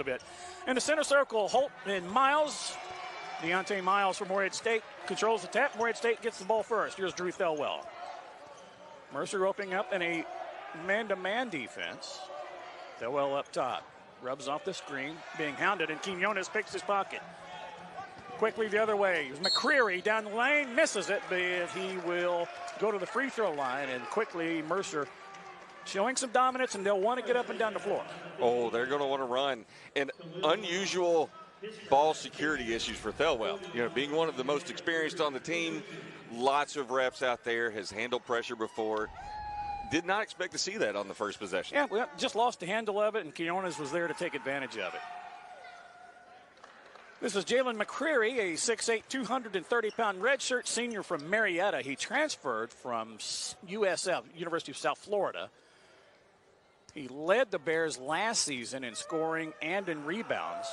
a bit. In the center circle, Holt and Miles. Dieonte Miles from Morehead State controls the tap. Morehead State gets the ball first. Here's Drew Thelwell. Mercer opening up in a man-to-man defense. Thelwell up top. Rubs off the screen, being hounded, and Quinones picks his pocket. Quickly the other way. McCreary down the lane, misses it, but he will go to the free throw line, and quickly Mercer showing some dominance, and they'll want to get up and down the floor. Oh, they're going to want to run. And unusual ball security issues for Thelwell. You know, being one of the most experienced on the team, lots of reps out there, has handled pressure before. Did not expect to see that on the first possession. Yeah, we just lost the handle of it, and Quinones was there to take advantage of it. This is Jalen McCreary, a 6'8", 230-pound redshirt senior from Marietta. He transferred from USF, University of South Florida. He led the Bears last season in scoring and in rebounds,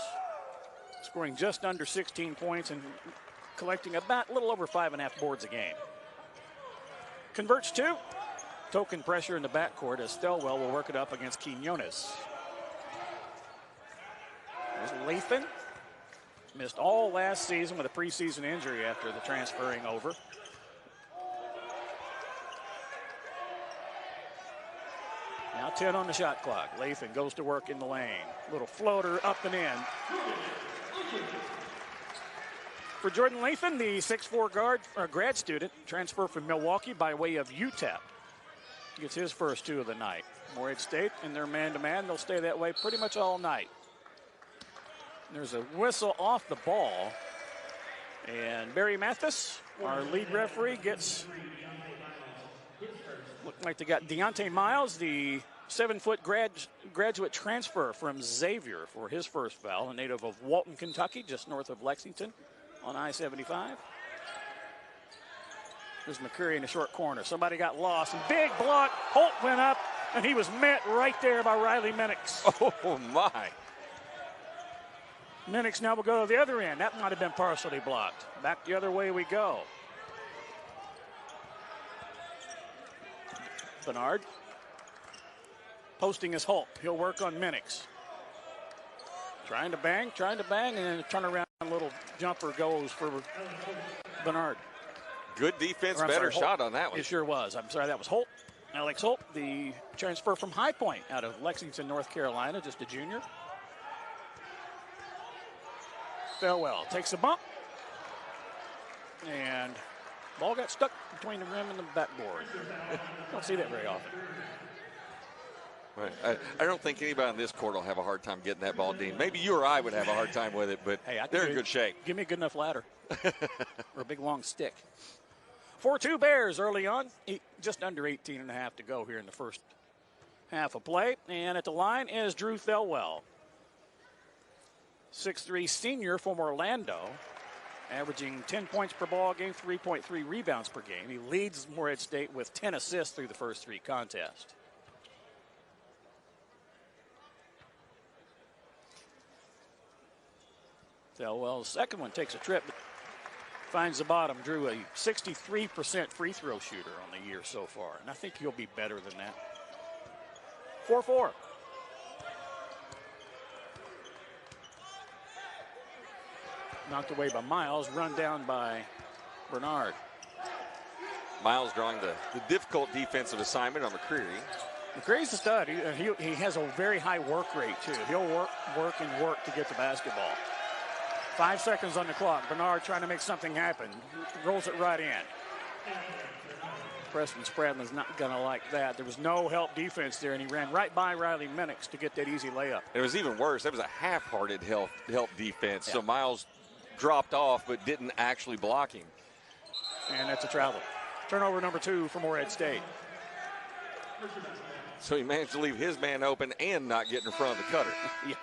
scoring just under 16 points and collecting about a little over 5.5 boards a game. Converts two. Token pressure in the backcourt as Thelwell will work it up against Quinones. There's Lathan. Missed all last season with a preseason injury after the transferring over. Now 10 on the shot clock. Lathan goes to work in the lane. Little floater up and in. For Jordan Lathan, the 6'4" guard or grad student, transfer from Milwaukee by way of UTEP. Gets his first two of the night. Morehead State in their man-to-man. They'll stay that way pretty much all night. There's a whistle off the ball. And Barry Mathis, our lead referee, gets, looking like they got Dieonte Miles, the 7-foot graduate transfer from Xavier for his first foul, a native of Walton, Kentucky, just north of Lexington on I-75. There's McCreary in the short corner. Somebody got lost. And big block. Holt went up, and he was met right there by Riley Minix. Oh, my. Minix now will go to the other end. That might have been partially blocked. Back the other way we go. Bernard posting his Holt. He'll work on Minix. Trying to bang, and then a turnaround little jumper goes for Bernard. Good defense, better shot on that one. It sure was. I'm sorry, that was Holt. Alex Holt, the transfer from High Point out of Lexington, North Carolina, just a junior. Thelwell takes a bump. And ball got stuck between the rim and the backboard. Don't see that very often. Right. I don't think anybody on this court will have a hard time getting that ball, Dean. Maybe you or I would have a hard time with it, but hey, they're in good shape. Give me a good enough ladder or a big long stick. 4-2 Bears early on, just under 18 and a half to go here in the first half of play. And at the line is Drew Thelwell, 6'3" senior from Orlando, averaging 10 points per ball game, 3.3 rebounds per game. He leads Morehead State with 10 assists through the first three contests. Thelwell's second one takes a trip, but finds the bottom. Drew, a 63% free throw shooter on the year so far, and I think he'll be better than that. 4-4. Knocked away by Miles, run down by Bernard. Miles drawing the difficult defensive assignment on McCreary. McCreary's a stud. He has a very high work rate, too. He'll work to get the basketball. 5 seconds on the clock. Bernard trying to make something happen. Rolls it right in. Preston Spradlin's not going to like that. There was no help defense there, and he ran right by Riley Minix to get that easy layup. It was even worse. That was a half-hearted help defense. Yeah. So Miles dropped off but didn't actually block him. And that's a travel. Turnover number 2 for Morehead State. So he managed to leave his man open and not get in front of the cutter. Yeah.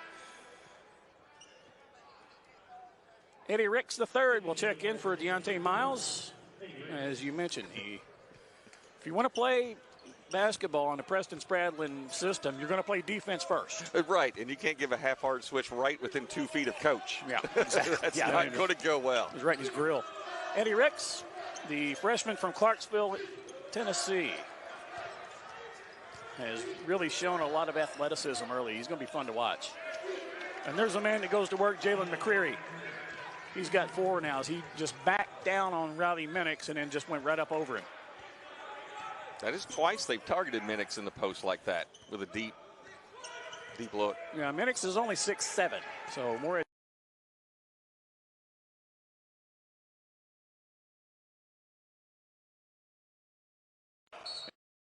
Eddie Ricks III will check in for Dieonte Miles. As you mentioned, if you want to play basketball on the Preston Spradlin system, you're going to play defense first. Right, and you can't give a half-hearted switch right within 2 feet of coach. Yeah, exactly. That's not going to go well. He's right in his grill. Eddie Ricks, the freshman from Clarksville, Tennessee, has really shown a lot of athleticism early. He's going to be fun to watch. And there's a man that goes to work, Jalen McCreary. He's got 4 now. He just backed down on Riley Minix and then just went right up over him. That is twice they've targeted Minix in the post like that with a deep look. Yeah, Minix is only 6'7", so Morehead.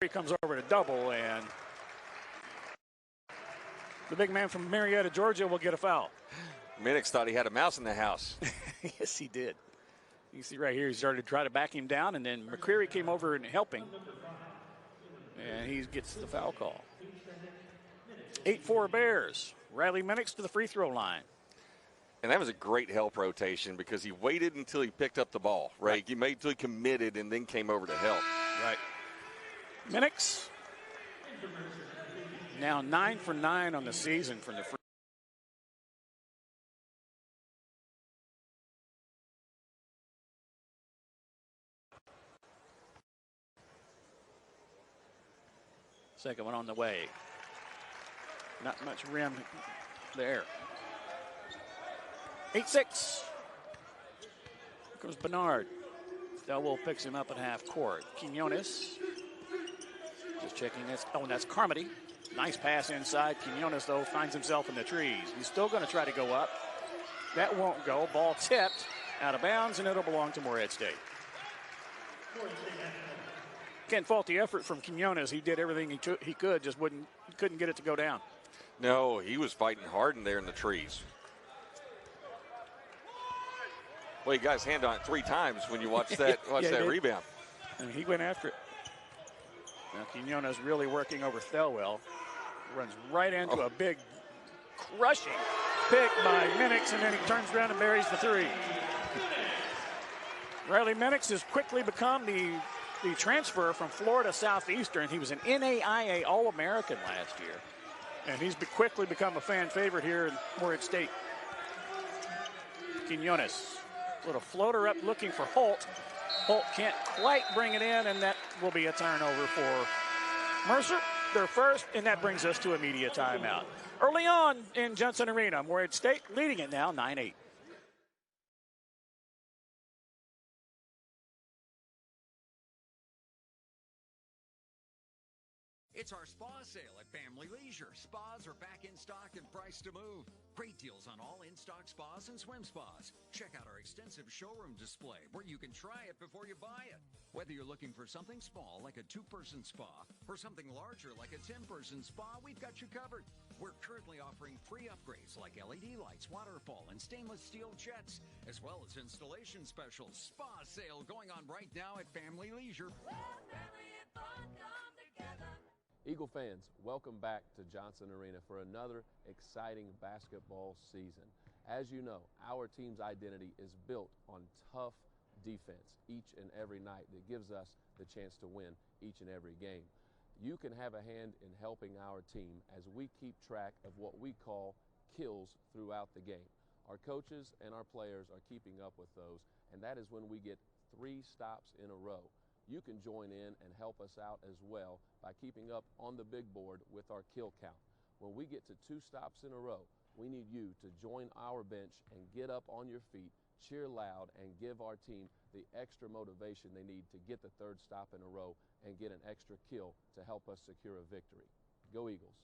He comes over to double, and the big man from Marietta, Georgia, will get a foul. Minix thought he had a mouse in the house. Yes, he did. You can see right here, he started to try to back him down, and then McCreary came over and helping, and he gets the foul call. 8-4 Bears. Riley Minix to the free throw line. And that was a great help rotation because he waited until he picked up the ball, right? He made until he committed and then came over to help. Right. Minix now 9 for 9 on the season from the free. Second one on the way. Not much rim there. 8-6. Here comes Bernard. Stelwell picks him up at half court. Quinones just checking this. Oh, and that's Carmody. Nice pass inside. Quinones, though, finds himself in the trees. He's still going to try to go up. That won't go. Ball tipped out of bounds, and it'll belong to Morehead State. Can't fault the effort from Quinones. He did everything he could, just couldn't get it to go down. No, he was fighting hard in there in the trees. Well, he got his hand on it 3 times when you watch that that rebound. And he went after it. Now Quinones really working over Thelwell. Runs right into a big crushing pick by Minix, and then he turns around and buries the 3. Riley Minix has quickly become the transfer from Florida Southeastern. He was an NAIA All-American last year. And he's quickly become a fan favorite here in Morehead State. Quinones. Little floater up looking for Holt. Holt can't quite bring it in, and that will be a turnover for Mercer. Their first, and that brings us to a media timeout. Early on in Johnson Arena, Morehead State leading it now 9-8. It's our spa sale at Family Leisure. Spas are back in stock and priced to move. Great deals on all in-stock spas and swim spas. Check out our extensive showroom display where you can try it before you buy it. Whether you're looking for something small like a 2-person spa or something larger like a 10-person spa, we've got you covered. We're currently offering free upgrades like LED lights, waterfall, and stainless steel jets, as well as installation specials. Spa sale going on right now at Family Leisure. Eagle fans, welcome back to Johnson Arena for another exciting basketball season. As you know, our team's identity is built on tough defense each and every night that gives us the chance to win each and every game. You can have a hand in helping our team as we keep track of what we call kills throughout the game. Our coaches and our players are keeping up with those, and that is when we get 3 stops in a row. You can join in and help us out as well by keeping up on the big board with our kill count. When we get to 2 stops in a row, we need you to join our bench and get up on your feet, cheer loud, and give our team the extra motivation they need to get the 3rd stop in a row and get an extra kill to help us secure a victory. Go Eagles.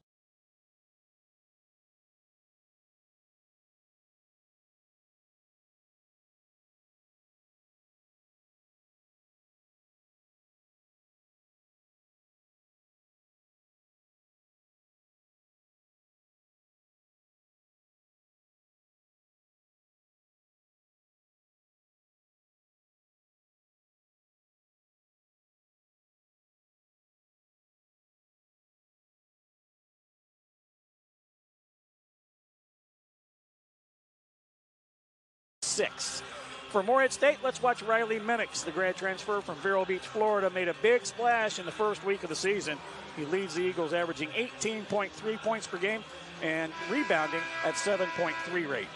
For Morehead State, let's watch Riley Minix, the grad transfer from Vero Beach, Florida, made a big splash in the first week of the season. He leads the Eagles, averaging 18.3 points per game and rebounding at 7.3 rate.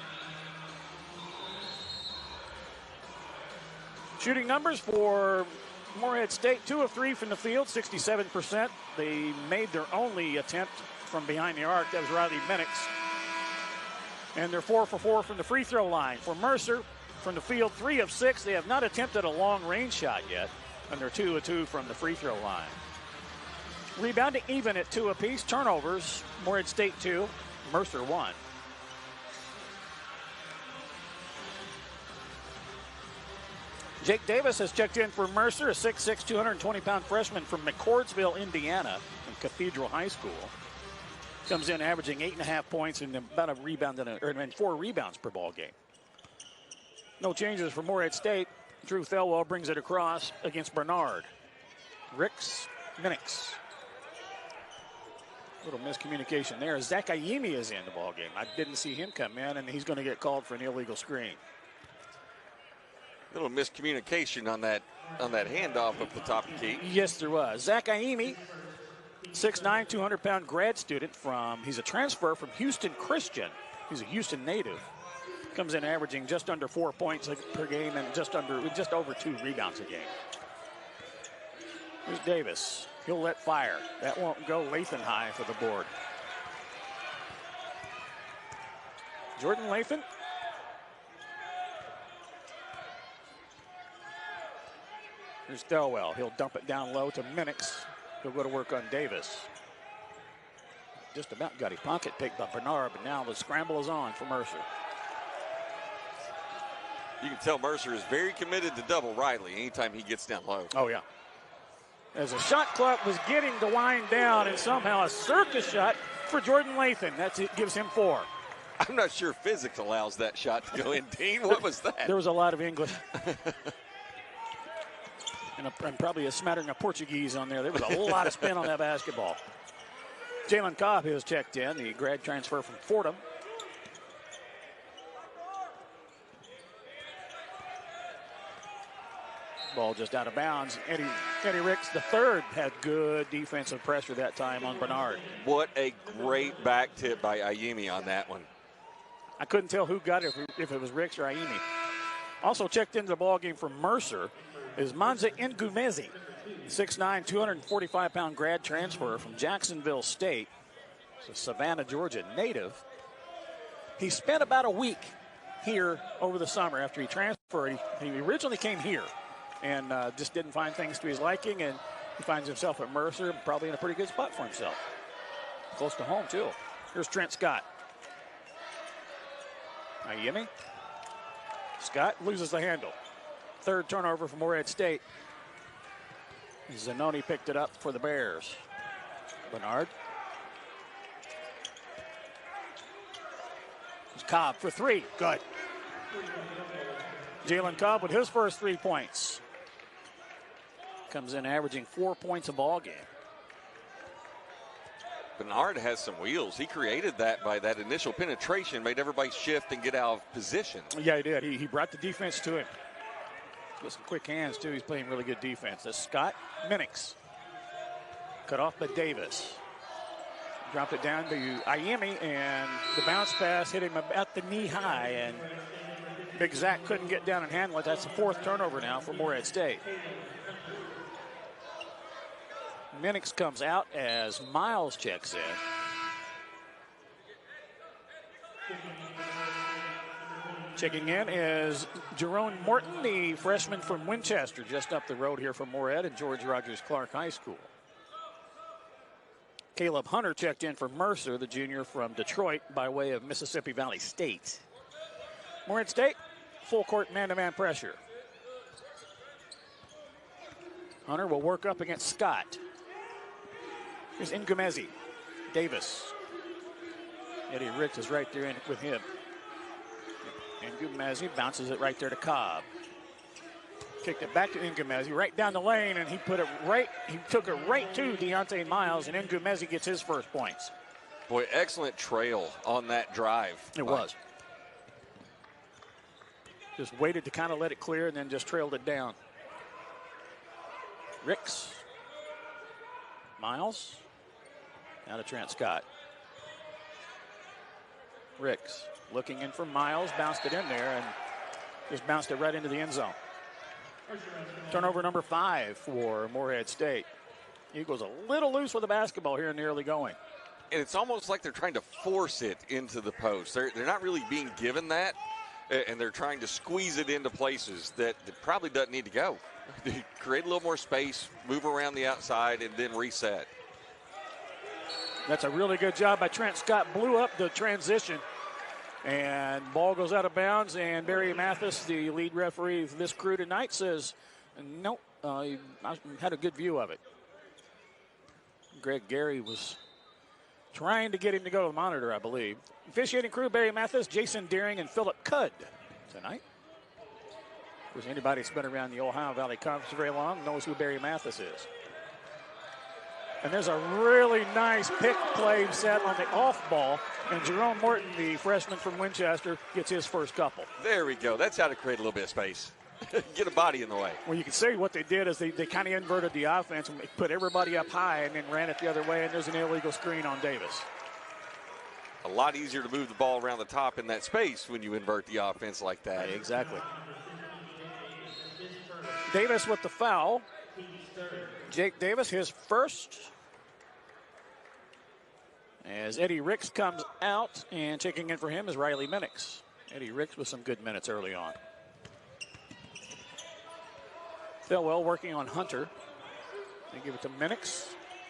Shooting numbers for Morehead State, 2 of 3 from the field, 67%. They made their only attempt from behind the arc. That was Riley Minix. And they're 4 for 4 from the free throw line. For Mercer, from the field, 3 of 6. They have not attempted a long-range shot yet, and they're 2 of 2 from the free throw line. Rebounding even at 2 apiece. Turnovers, Morehead State 2, Mercer 1. Jake Davis has checked in for Mercer, a 6'6", 220-pound freshman from McCordsville, Indiana, from Cathedral High School. Comes in averaging 8.5 points and about a rebound and 4 rebounds per ball game. No changes for Morehead State. Drew Thelwell brings it across against Bernard. Ricks, Minix. Little miscommunication there. Zach Ayemi is in the ball game. I didn't see him come in, and he's going to get called for an illegal screen. Little miscommunication on that handoff up the top of the key. Yes, there was. Zach Ayemi, 6'9", 200-pound grad student he's a transfer from Houston Christian. He's a Houston native. Comes in averaging just under 4 points per game and just over 2 rebounds a game. Here's Davis. He'll let fire. That won't go. Lathan high for the board. Jordan Lathan. Here's Thelwell. He'll dump it down low to Minix. He'll go to work on Davis. Just about got his pocket picked by Bernard, but now the scramble is on for Mercer. You can tell Mercer is very committed to double Riley anytime he gets down low. Oh, yeah. As a shot clock was getting to wind down, and somehow a circus shot for Jordan Lathan. It gives him 4. I'm not sure physics allows that shot to go in, Dean. What was that? There was a lot of English. and probably a smattering of Portuguese on there. There was a lot of spin on that basketball. Jalen Cobb has checked in, the grad transfer from Fordham. Ball just out of bounds. Eddie Ricks, the third, had good defensive pressure that time on Bernard. What a great back tip by Ayemi on that one. I couldn't tell who got it, if it was Ricks or Ayemi. Also checked into the ballgame for Mercer is Manza Ngumezi, 6'9", 245-pound grad transfer from Jacksonville State. He's a Savannah, Georgia native. He spent about a week here over the summer after he transferred. He originally came here and just didn't find things to his liking, and he finds himself at Mercer, probably in a pretty good spot for himself. Close to home, too. Here's Trent Scott. Ayemi. Scott loses the handle. Third turnover for Morehead State. Zanoni picked it up for the Bears. Bernard. It's Cobb for 3. Good. Jalen Cobb with his first 3 points. Comes in averaging 4 points a ball game. Bernard has some wheels. He created that by that initial penetration, made everybody shift and get out of position. Yeah, he did. He brought the defense to him. With some quick hands, too. He's playing really good defense. That's Scott Minix. Cut off by Davis. Dropped it down to Ayemi, and the bounce pass hit him about the knee high, and Big Zach couldn't get down and handle it. That's the 4th turnover now for Morehead State. Minix comes out as Miles checks in. Checking in is Jerome Morton, the freshman from Winchester, just up the road here from Morehead and George Rogers Clark High School. Caleb Hunter checked in for Mercer, the junior from Detroit, by way of Mississippi Valley State. Morehead State, full court man-to-man pressure. Hunter will work up against Scott. Here's Ngumezi. Davis. Eddie Ricks is right there with him. Ngumezi bounces it right there to Cobb. Kicked it back to Ngumezi, right down the lane, and he took it right to Dieonte Miles, and Ngumezi gets his first points. Boy, excellent trail on that drive. It was. Just waited to kind of let it clear and then just trailed it down. Ricks. Miles. Now to Trent Scott. Ricks looking in for Miles, bounced it in there, and just bounced it right into the end zone. Turnover number 5 for Morehead State. Eagles a little loose with the basketball here in the early going. And it's almost like they're trying to force it into the post. They're not really being given that, and they're trying to squeeze it into places that probably doesn't need to go. Create a little more space, move around the outside, and then reset. That's a really good job by Trent Scott. Blew up the transition. And ball goes out of bounds, and Barry Mathis, the lead referee of this crew tonight, says, nope, I had a good view of it. Greg Gary was trying to get him to go to the monitor, I believe. Officiating crew, Barry Mathis, Jason Deering, and Philip Cudd tonight. Of course, anybody that's been around the Ohio Valley Conference very long knows who Barry Mathis is. And there's a really nice pick play set on the off ball. And Jerome Morton, the freshman from Winchester, gets his first couple. There we go. That's how to create a little bit of space. Get a body in the way. Well, you can see what they did is they kind of inverted the offense and put everybody up high and then ran it the other way, and there's an illegal screen on Davis. A lot easier to move the ball around the top in that space when you invert the offense like that. Right, exactly. Davis with the foul. Jake Davis, his first. As Eddie Ricks comes out, and checking in for him is Riley Minix. Eddie Ricks with some good minutes early on. Thelwell working on Hunter. They give it to Minix.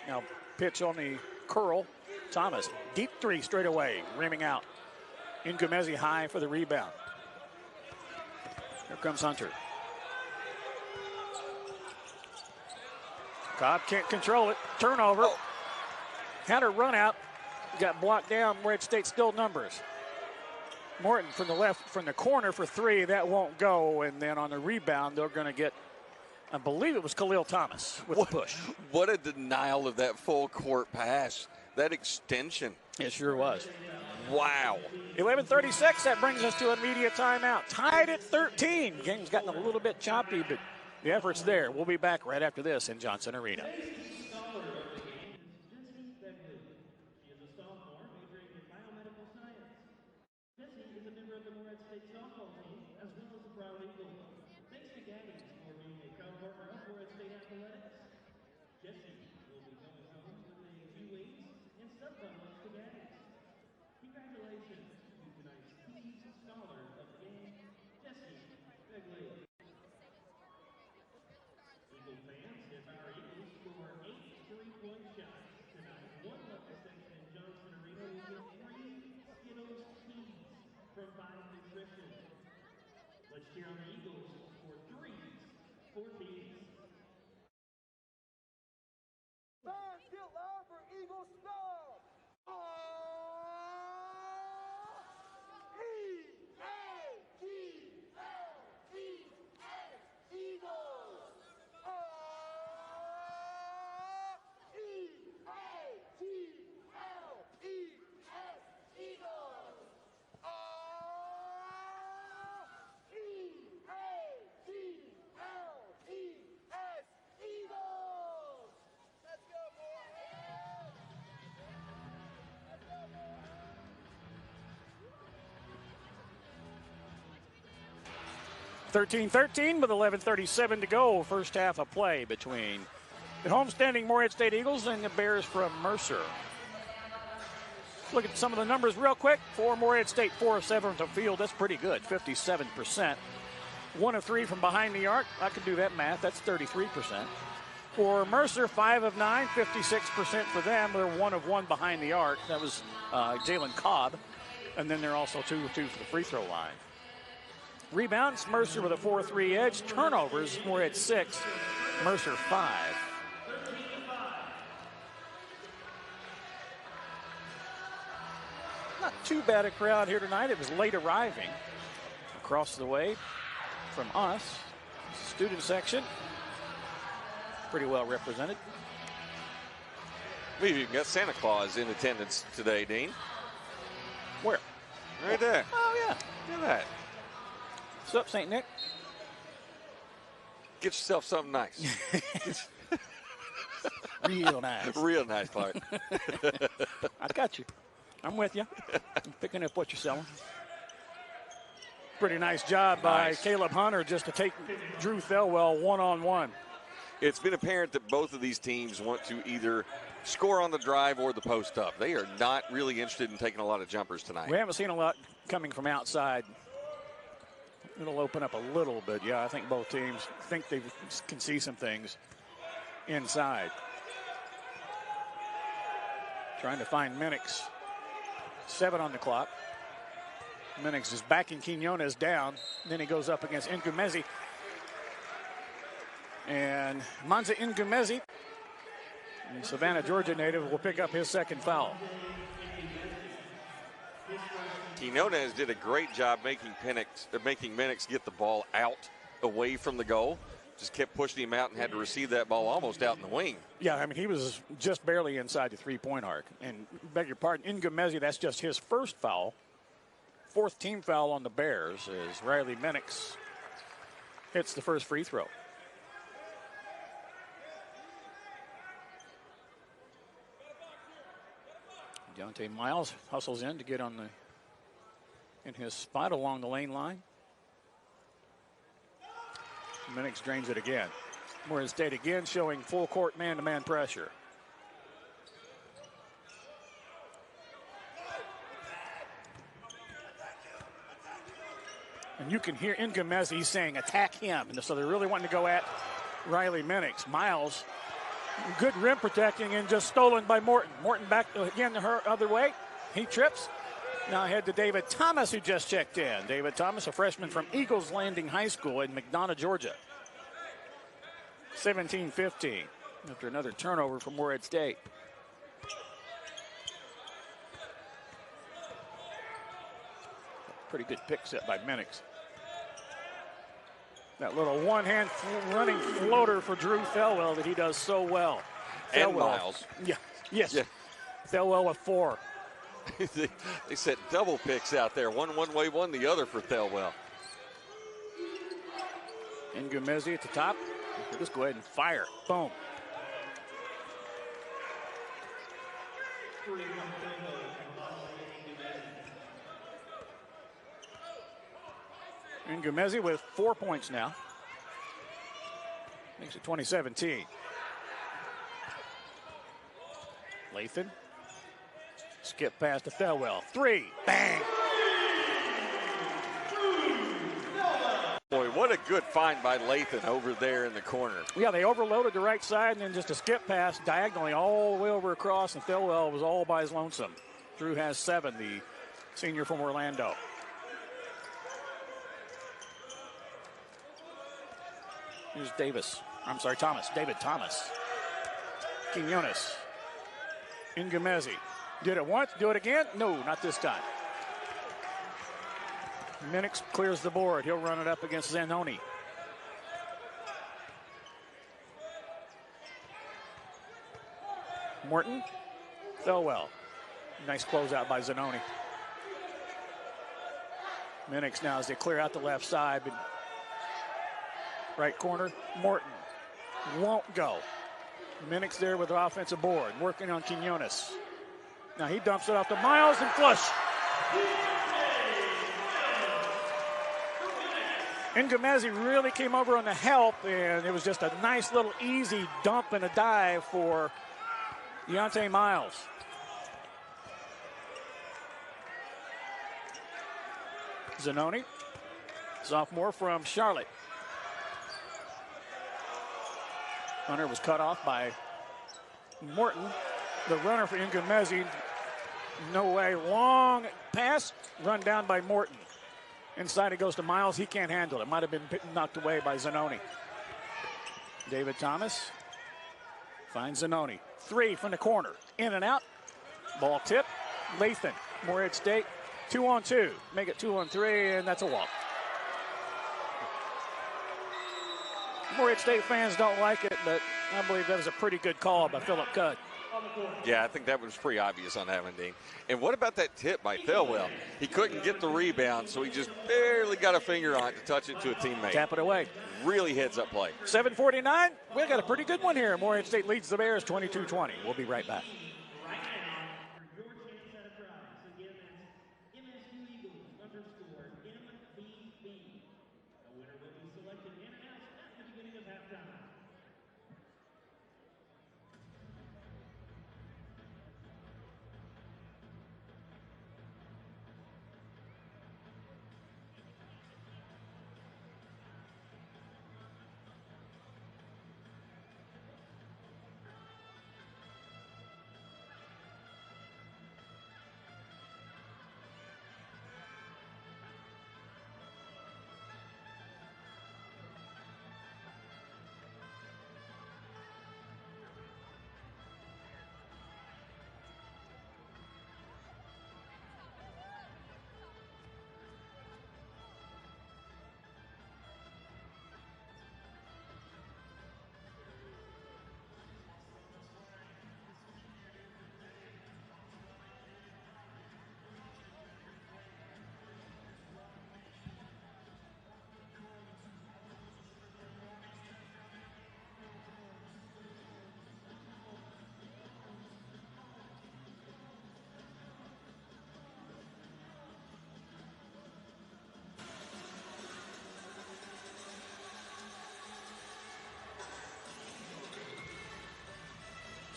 Now pitch on the curl. Thomas, deep three straight away, rimming out. Ngumezi high for the rebound. Here comes Hunter. Cobb can't control it. Turnover. Oh. Had a run out. Got blocked down. Morehead State still numbers. Morton from the left, from the corner for three. That won't go. And then on the rebound, they're going to get, I believe it was Khalil Thomas with the push. What a denial of that full court pass. That extension. It sure was. Wow. 11:36. That brings us to immediate timeout. Tied at 13. Game's gotten a little bit choppy, but the effort's there. We'll be back right after this in Johnson Arena. (13-13) with 11:37 to go. First half of play between the homestanding Morehead State Eagles and the Bears from Mercer. Look at some of the numbers real quick. For Morehead State, 4 of 7 from the field. That's pretty good, 57%. 1 of 3 from behind the arc. I can do that math. That's 33%. For Mercer, 5 of 9, 56% for them. They're 1 of 1 behind the arc. That was Jalen Cobb. And then they're also 2 of 2 for the free throw line. Rebounds, Mercer with a 4-3 edge. Turnovers, Morehead 6, Mercer 5. Not too bad a crowd here tonight. It was late arriving. Across the way from us, student section. Pretty well represented. We've even got Santa Claus in attendance today, Dean. Where? Right there. Oh, yeah. Look at that. What's up, St. Nick? Get yourself something nice. Real nice. Real nice, Clark. I got you. I'm with you. I'm picking up what you're selling. Pretty nice job by Caleb Hunter just to take Drew Thelwell one-on-one. It's been apparent that both of these teams want to either score on the drive or the post up. They are not really interested in taking a lot of jumpers tonight. We haven't seen a lot coming from outside. It'll open up a little bit. Yeah, I think both teams think they can see some things inside. Trying to find Minix. 7 on the clock. Minix is backing Quinones down. Then he goes up against Ngumezi. And Manza Ngumezi, the Savannah, Georgia native, will pick up his second foul. Quinones did a great job making Minix get the ball out away from the goal. Just kept pushing him out and had to receive that ball almost out in the wing. Yeah, I mean, he was just barely inside the three-point arc. And beg your pardon, Ngumezi, that's just his first foul. 4th team foul on the Bears as Riley Minix hits the first free throw. Dieonte Miles hustles in to get in his spot along the lane line. Minix drains it again. Morehead State again showing full court man-to-man pressure. And you can hear Ngumezi saying attack him. And so they're really wanting to go at Riley Minix. Miles, good rim protecting and just stolen by Morton. Morton back again to her other way. He trips. Now ahead to David Thomas, who just checked in. David Thomas, a freshman from Eagles Landing High School in McDonough, Georgia. 17-15 after another turnover from Morehead State. Pretty good pick set by Minix. That little one-hand running floater for Drew Thelwell that he does so well. And Miles. Yeah, yes. Yeah. Thelwell with 4. They set double picks out there. One way, one the other for Thelwell. Ngumezi at the top. Just go ahead and fire. Boom. Ngumezi with 4 points now. Makes it 2017. Lathan. Skip pass to Thelwell. 3. Bang. Boy, what a good find by Lathan over there in the corner. Yeah, they overloaded the right side and then just a skip pass diagonally all the way over across, and Thelwell was all by his lonesome. Drew has 7, the senior from Orlando. Here's Thomas. David Thomas. Quinones. Ngumezi. Did it once, do it again? No, not this time. Minix clears the board. He'll run it up against Zanoni. Morton. Thelwell. Nice closeout by Zanoni. Minix now as they clear out the left side. Right corner, Morton won't go. Minix there with the offensive board, working on Quinones. Now he dumps it off to Miles and flush. Ngumezi really came over on the help, and it was just a nice little easy dump and a dive for Dieonte Miles. Zanoni, sophomore from Charlotte. Runner was cut off by Morton. The runner for Ngumezi, no way. Long pass, run down by Morton. Inside it goes to Miles. He can't handle it. Might have been knocked away by Zanoni. David Thomas finds Zanoni. 3 from the corner. In and out. Ball tip. Lathan. Morehead State. 2-on-2. Make it 2-on-3, and that's a walk. Morehead State fans don't like it, but I believe that was a pretty good call by Philip Cudd. Yeah, I think that was pretty obvious on that one, Dean. And what about that tip by Thelwell? He couldn't get the rebound, so he just barely got a finger on it to touch it to a teammate. Tap it away. Really heads-up play. 7:49. We've got a pretty good one here. Morehead State leads the Bears 22-20. We'll be right back.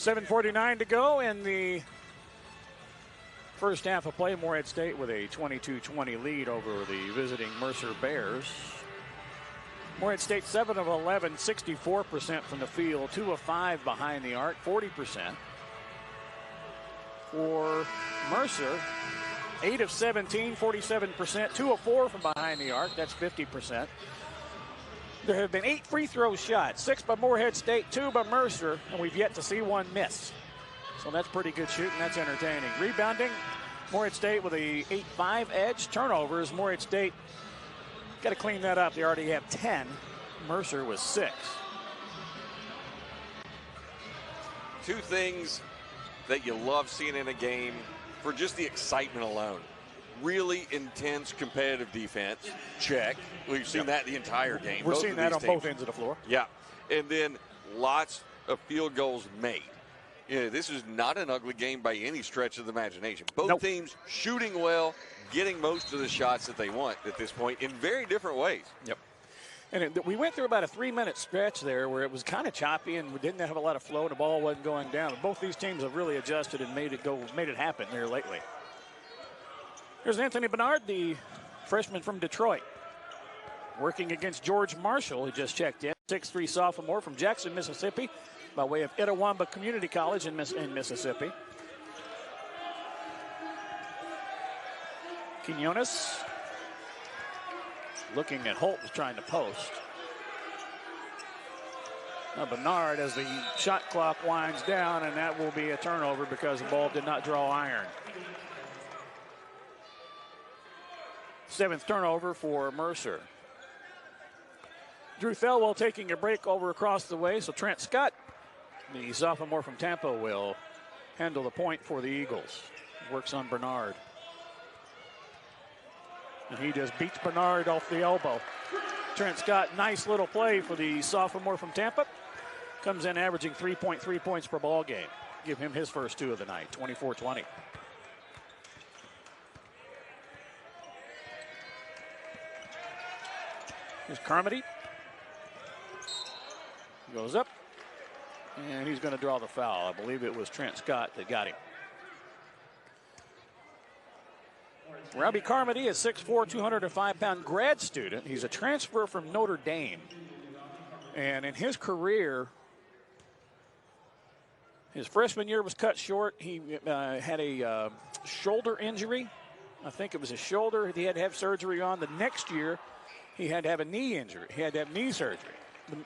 7:49 to go in the first half of play. Morehead State with a 22-20 lead over the visiting Mercer Bears. Morehead State 7 of 11, 64% from the field, 2 of 5 behind the arc, 40%. For Mercer, 8 of 17, 47%, 2 of 4 from behind the arc, that's 50%. There have been 8 free throw shots, 6 by Morehead State, 2 by Mercer, and we've yet to see one miss. So that's pretty good shooting, that's entertaining. Rebounding, Morehead State with a 8-5 edge. Turnovers, Morehead State got to clean that up. They already have 10. Mercer was 6. Two things that you love seeing in a game for just the excitement alone. Really intense competitive defense. Check. We've seen that the entire game. We're seeing that on both ends of the floor. Yeah. And then lots of field goals made. Yeah, this is not an ugly game by any stretch of the imagination. Both teams shooting well, getting most of the shots that they want at this point in very different ways. Yep. And we went through about a 3-minute stretch there where it was kind of choppy and we didn't have a lot of flow. The ball wasn't going down. Both these teams have really adjusted and made it happen here lately. Here's Anthony Bernard, the freshman from Detroit, working against George Marshall, who just checked in. 6'3" sophomore from Jackson, Mississippi, by way of Itawamba Community College in Mississippi. Quinones looking at Holt, was trying to post. Now Bernard, as the shot clock winds down, and that will be a turnover because the ball did not draw iron. 7th turnover for Mercer. Drew Thelwell taking a break over across the way, so Trent Scott, the sophomore from Tampa, will handle the point for the Eagles. Works on Bernard. And he just beats Bernard off the elbow. Trent Scott, nice little play for the sophomore from Tampa. Comes in averaging 3.3 points per ball game. Give him his first 2 of the night, 24-20. Here's Carmody. Goes up, and he's going to draw the foul. I believe it was Trent Scott that got him. Robbie Carmody is 6'4", 205-pound grad student. He's a transfer from Notre Dame. And in his career, his freshman year was cut short. He had a shoulder injury. I think it was his shoulder he had to have surgery on. The next year, he had to have a knee injury. He had to have knee surgery.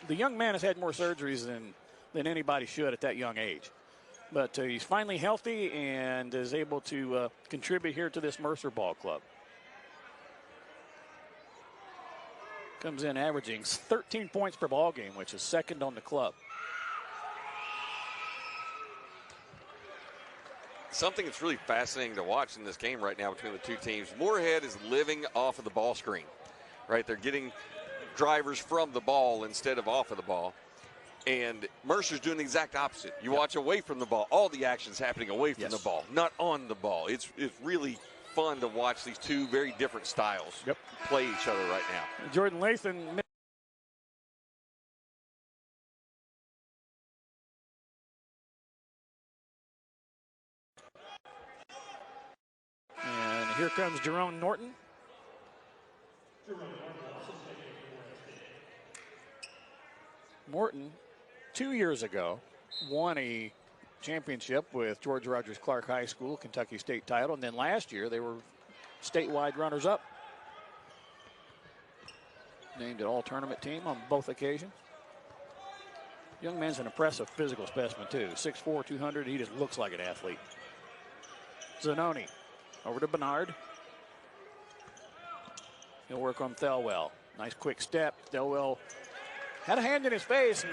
The young man has had more surgeries than anybody should at that young age. But he's finally healthy and is able to contribute here to this Mercer ball club. Comes in averaging 13 points per ball game, which is second on the club. Something that's really fascinating to watch in this game right now between the two teams. Morehead is living off of the ball screen, right? They're getting drivers from the ball instead of off of the ball. And Mercer's doing the exact opposite. You watch away from the ball. All the action's happening away from the ball, not on the ball. It's really fun to watch these two very different styles play each other right now. Jordan Lathan. And here comes Jerome Norton. Morton, 2 years ago, won a championship with George Rogers Clark High School, Kentucky State title, and then last year they were statewide runners-up. Named an all-tournament team on both occasions. Young man's an impressive physical specimen, too. 6'4", 200, he just looks like an athlete. Zanoni, over to Bernard. He'll work on Thelwell. Nice quick step. Thelwell had a hand in his face, and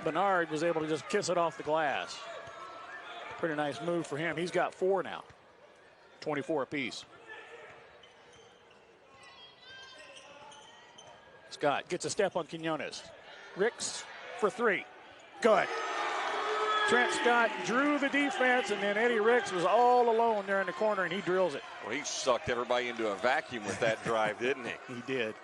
Bernard was able to just kiss it off the glass. Pretty nice move for him. He's got 4 now, 24 apiece. Scott gets a step on Quinones. Ricks for 3. Good. Trent Scott drew the defense, and then Eddie Ricks was all alone there in the corner, and he drills it. Well, he sucked everybody into a vacuum with that drive, didn't he? He did.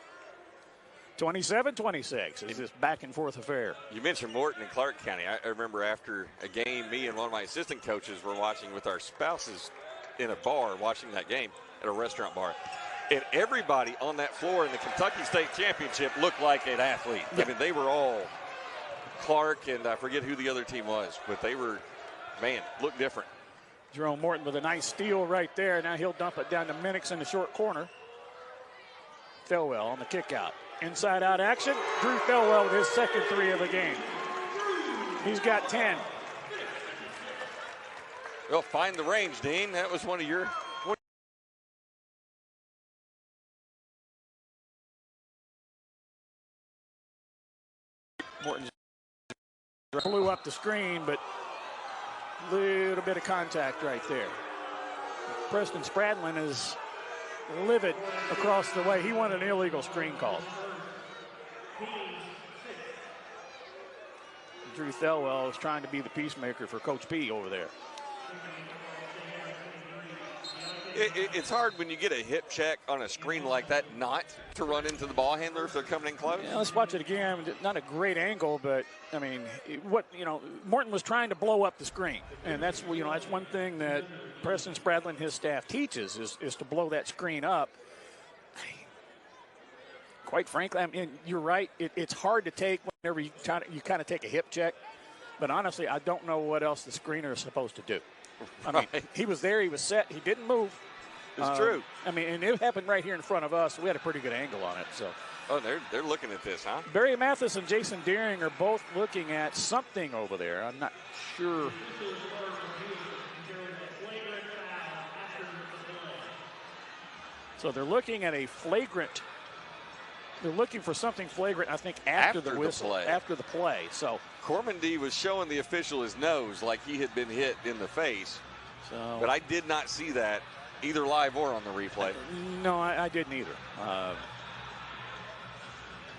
27-26 is this back and forth affair. You mentioned Morton and Clark County. I remember after a game, me and one of my assistant coaches were watching with our spouses in a bar, watching that game at a restaurant bar. And everybody on that floor in the Kentucky State Championship looked like an athlete. I mean, they were all Clark, and I forget who the other team was, but they were, man, looked different. Jerome Morton with a nice steal right there. Now he'll dump it down to Minix in the short corner. Thelwell on the kick out. Inside out action. Drew Thelwell with his second 3 of the game. He's got 10. Well, find the range, Dean. That was one of your. Morton blew up the screen, but a little bit of contact right there. Preston Spradlin is livid across the way. He wanted an illegal screen call. Drew Thelwell is trying to be the peacemaker for Coach P over there. It's hard when you get a hip check on a screen like that not to run into the ball handler if they're coming in close. Yeah, let's watch it again. Not a great angle, but I mean, Morton was trying to blow up the screen, and that's that's one thing that Preston Spradlin and his staff teaches is to blow that screen up. Quite frankly, I mean, you're right. It's hard to take whenever you kind of take a hip check, but honestly, I don't know what else the screener is supposed to do. I mean, he was there, he was set, he didn't move. It's true. I mean, and it happened right here in front of us. So we had a pretty good angle on it. So. Oh, they're looking at this, huh? Barry Mathis and Jason Deering are both looking at something over there. I'm not sure. So they're looking at a flagrant. They're looking for something flagrant, I think, after the whistle, after the play. So Cormandy was showing the official his nose like he had been hit in the face. So, but I did not see that either live or on the replay. No, I didn't either.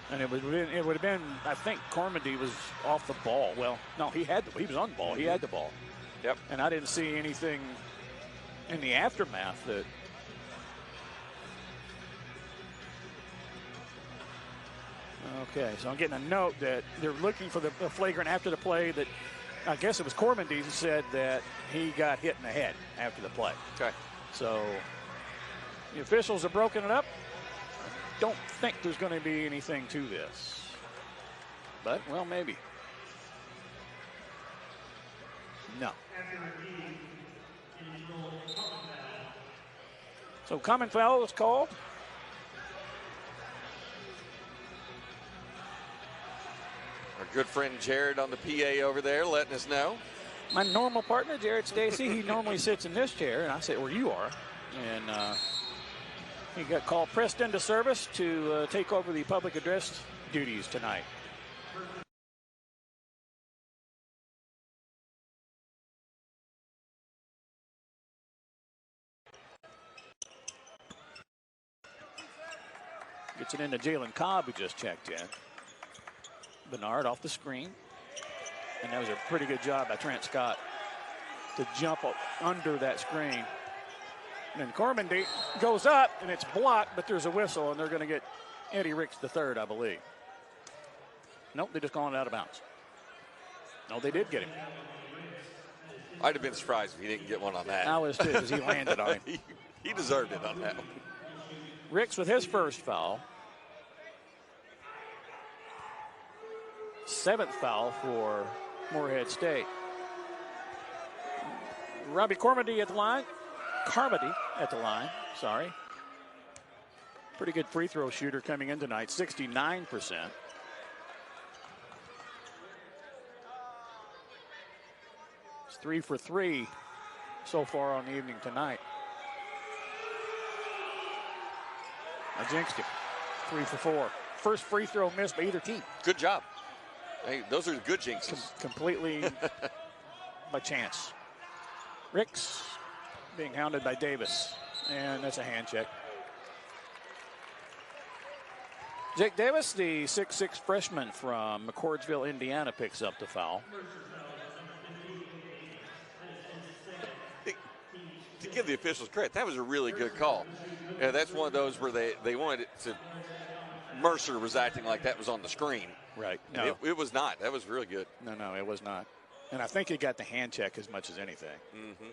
And it would have been, I think Cormandy was off the ball. Well, no, he was on the ball. He had the ball. Yep. And I didn't see anything in the aftermath that. Okay, so I'm getting a note that they're looking for the flagrant after the play. That I guess it was Cormandy who said that he got hit in the head after the play. Okay. So the officials have broken it up. I don't think there's going to be anything to this. But, well, maybe. No. So common foul is called. Our good friend Jared on the PA over there letting us know. My normal partner, Jared Stacy, he normally sits in this chair, and I sit where you are. And he got called pressed into service to take over the public address duties tonight. Gets it into Jalen Cobb, who just checked in. Bernard off the screen. And that was a pretty good job by Trent Scott to jump up under that screen. And then Cormandy goes up, and it's blocked, but there's a whistle, and they're going to get Eddie Ricks III, I believe. Nope, they just calling it out of bounds. No, they did get him. I'd have been surprised if he didn't get one on that. I was too, because he landed on him. He deserved it on that one. Ricks with his first foul. 7th foul for Morehead State. Robbie Carmody at the line. Sorry. Pretty good free throw shooter coming in tonight, 69%. It's 3 for 3 so far on the evening tonight. I jinxed him. 3 for 4. First free throw missed by either team. Good job. Hey, those are good jinxes. Completely by chance. Ricks being hounded by Davis. And that's a hand check. Jake Davis, the 6'6 freshman from McCordsville, Indiana, picks up the foul. To give the officials credit, that was a really good call. Yeah, that's one of those where they wanted it to Mercer was acting like that was on the screen. Right. And No, it was not. That was really good. no, it was not. And I think he got the hand check as much as anything. Mm-hmm.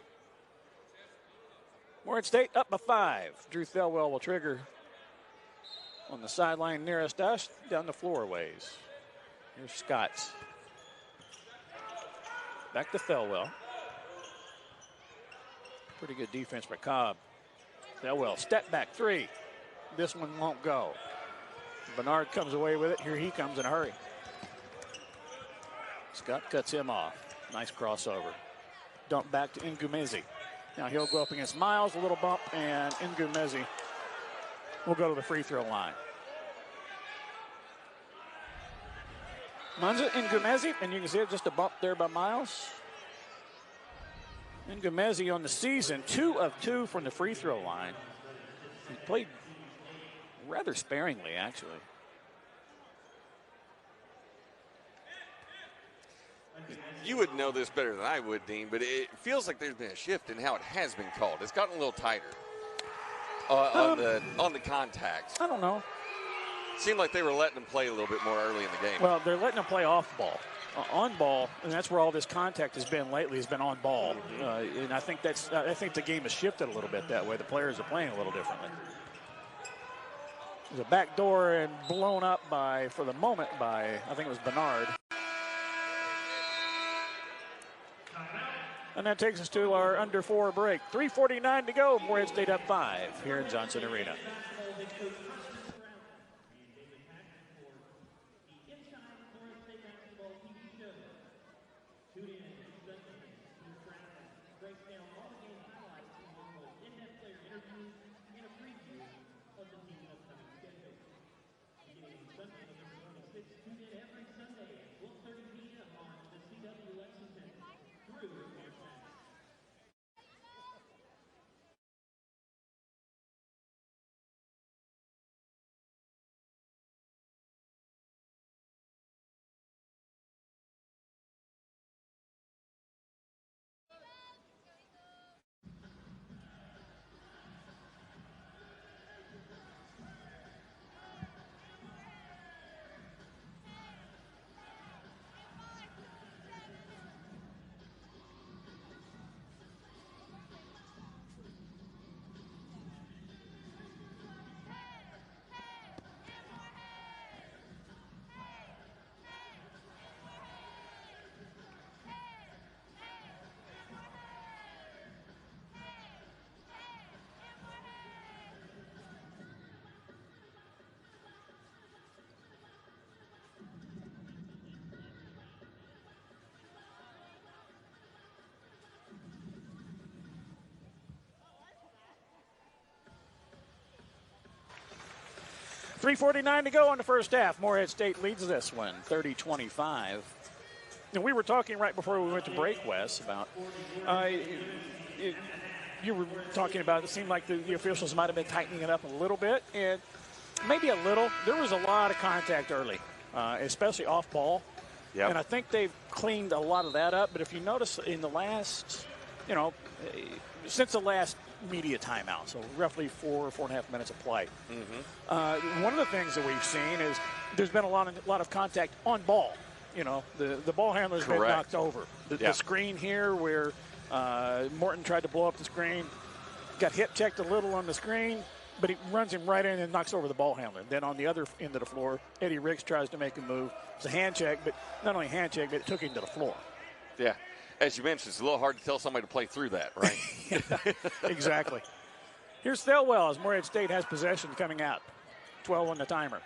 Morehead State up by 5. Drew Thelwell will trigger on the sideline nearest us, down the floor ways. Here's Scotts. Back to Thelwell. Pretty good defense by Cobb. Thelwell, step back 3. This one won't go. Bernard comes away with it. Here he comes in a hurry. Scott cuts him off. Nice crossover. Dump back to Ngumezi. Now he'll go up against Miles, a little bump, and Ngumezi will go to the free throw line. Munza Ngumezi, and you can see it just a bump there by Miles. Ngumezi on the season, 2 of 2 from the free throw line. He played rather sparingly, actually. You would know this better than I would, Dean, but it feels like there's been a shift in how it has been called. It's gotten a little tighter on the contact. I don't know. Seemed like they were letting them play a little bit more early in the game. Well, they're letting them play off ball. On ball, and that's where all this contact has been lately, has been on ball. And I think the game has shifted a little bit that way. The players are playing a little differently. There's a back door and blown up for the moment by, I think it was Bernard. And that takes us to our under 4 break. 3:49 to go. Morehead State up 5 here in Johnson Arena. .349 to go in the first half. Morehead State leads this one, 30-25. And we were talking right before we went to break, Wes, about you were talking about it seemed like the officials might have been tightening it up a little bit, and maybe a little. There was a lot of contact early, especially off ball. Yep. And I think they've cleaned a lot of that up. But if you notice in the last, since the last media timeout, so roughly 4.5 minutes of play. Mm-hmm. One of the things that we've seen is there's been a lot of contact on ball. The ball handler's been knocked over. The screen here where Morton tried to blow up the screen, got hip checked a little on the screen, but he runs him right in and knocks over the ball handler. Then on the other end of the floor, Eddie Ricks tries to make a move. It's a hand check, but not only hand check, but it took him to the floor. Yeah. As you mentioned, it's a little hard to tell somebody to play through that, right? Yeah, exactly. Here's Thelwell as Morehead State has possession coming out. 12 on the timer.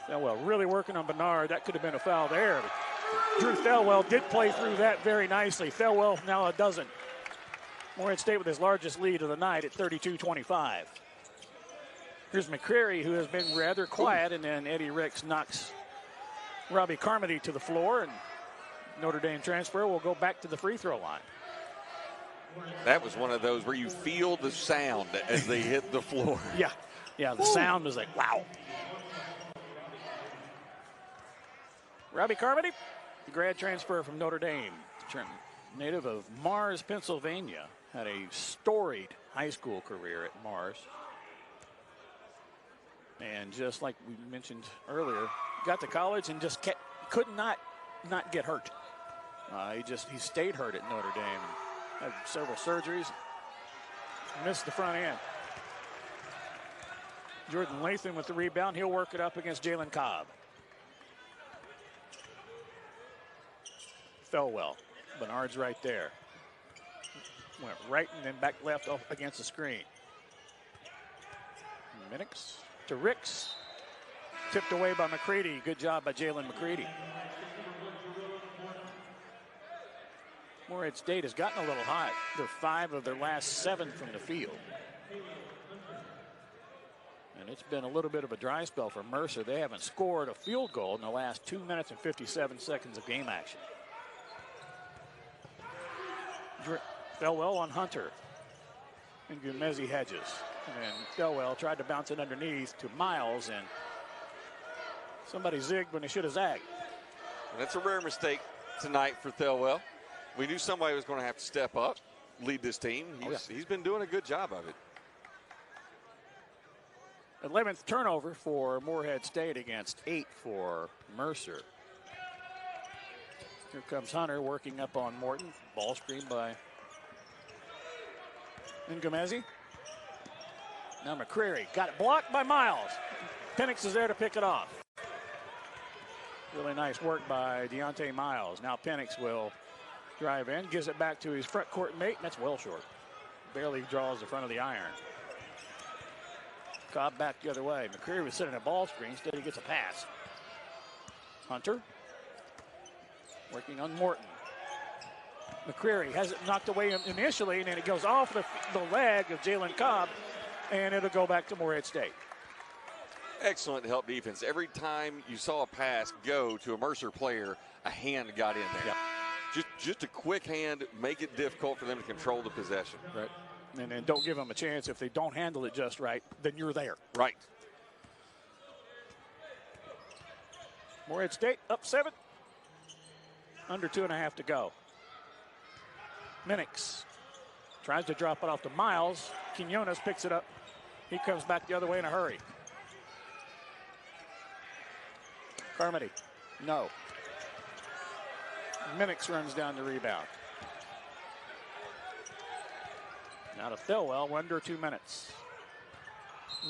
Thelwell really working on Bernard. That could have been a foul there. But Drew Thelwell did play through that very nicely. Thelwell now a dozen. Morehead State with his largest lead of the night at 32-25. Here's McCreary, who has been rather quiet, and then Eddie Ricks knocks Robbie Carmody to the floor, and Notre Dame transfer will go back to the free throw line. That was one of those where you feel the sound as they hit the floor. Yeah, the sound was like, wow. Robbie Carmody, the grad transfer from Notre Dame, native of Mars, Pennsylvania, had a storied high school career at Mars. And just like we mentioned earlier, got to college and just could not get hurt. He stayed hurt at Notre Dame and had several surgeries. Missed the front end. Jordan Latham with the rebound. He'll work it up against Jalen Cobb. Fell well. Bernard's right there. Went right and then back left off against the screen. Minix to Ricks. Tipped away by McCready. Good job by Jalen McCready. Morehead State has gotten a little hot. They're 5 of their last 7 from the field. And it's been a little bit of a dry spell for Mercer. They haven't scored a field goal in the last 2 minutes and 57 seconds of game action. Thelwell on Hunter. And Gumezi hedges. And Thelwell tried to bounce it underneath to Miles, and somebody zigged when they should have zagged. And that's a rare mistake tonight for Thelwell. We knew somebody was going to have to step up, lead this team. He's been doing a good job of it. 11th turnover for Morehead State against 8 for Mercer. Here comes Hunter working up on Morton. Ball screen by Ngumezi. Now McCreary got it blocked by Miles. Penix is there to pick it off. Really nice work by Dieonte Miles. Now Penix will drive in, gives it back to his front court mate, and that's well short. Barely draws the front of the iron. Cobb back the other way. McCreary was sitting a ball screen. Instead, he gets a pass. Hunter working on Morton. McCreary has it knocked away initially, and then it goes off the leg of Jalen Cobb, and it'll go back to Morehead State. Excellent help defense. Every time you saw a pass go to a Mercer player, a hand got in there. Yep. Just a quick hand, make it difficult for them to control the possession. Right. And then don't give them a chance. If they don't handle it just right, then you're there. Right. Morehead State up 7. Under 2.5 to go. Minix tries to drop it off to Miles. Quinones picks it up. He comes back the other way in a hurry. Carmody, no. Minix runs down the rebound. Now to Thelwell, under 2 minutes.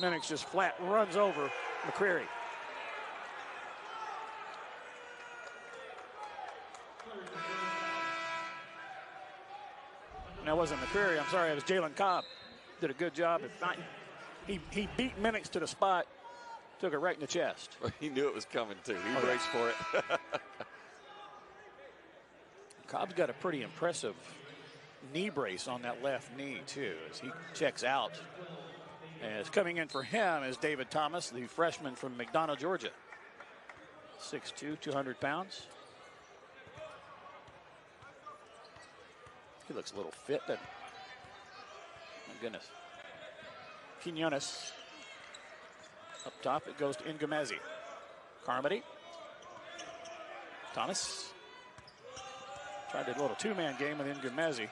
Minix just flat runs over McCreary. That wasn't McCreary, I'm sorry, it was Jalen Cobb. Did a good job. He beat Minix to the spot, took it right in the chest. He knew it was coming too. He braced for it. Cobb's got a pretty impressive knee brace on that left knee too as he checks out. As coming in for him is David Thomas, the freshman from McDonough, Georgia. 6'2", 200 pounds. He looks a little fit, doesn't he? My goodness. Quinones. Up top, it goes to Ngumezi. Carmody. Thomas. Tried a little two-man game with Ngumezi.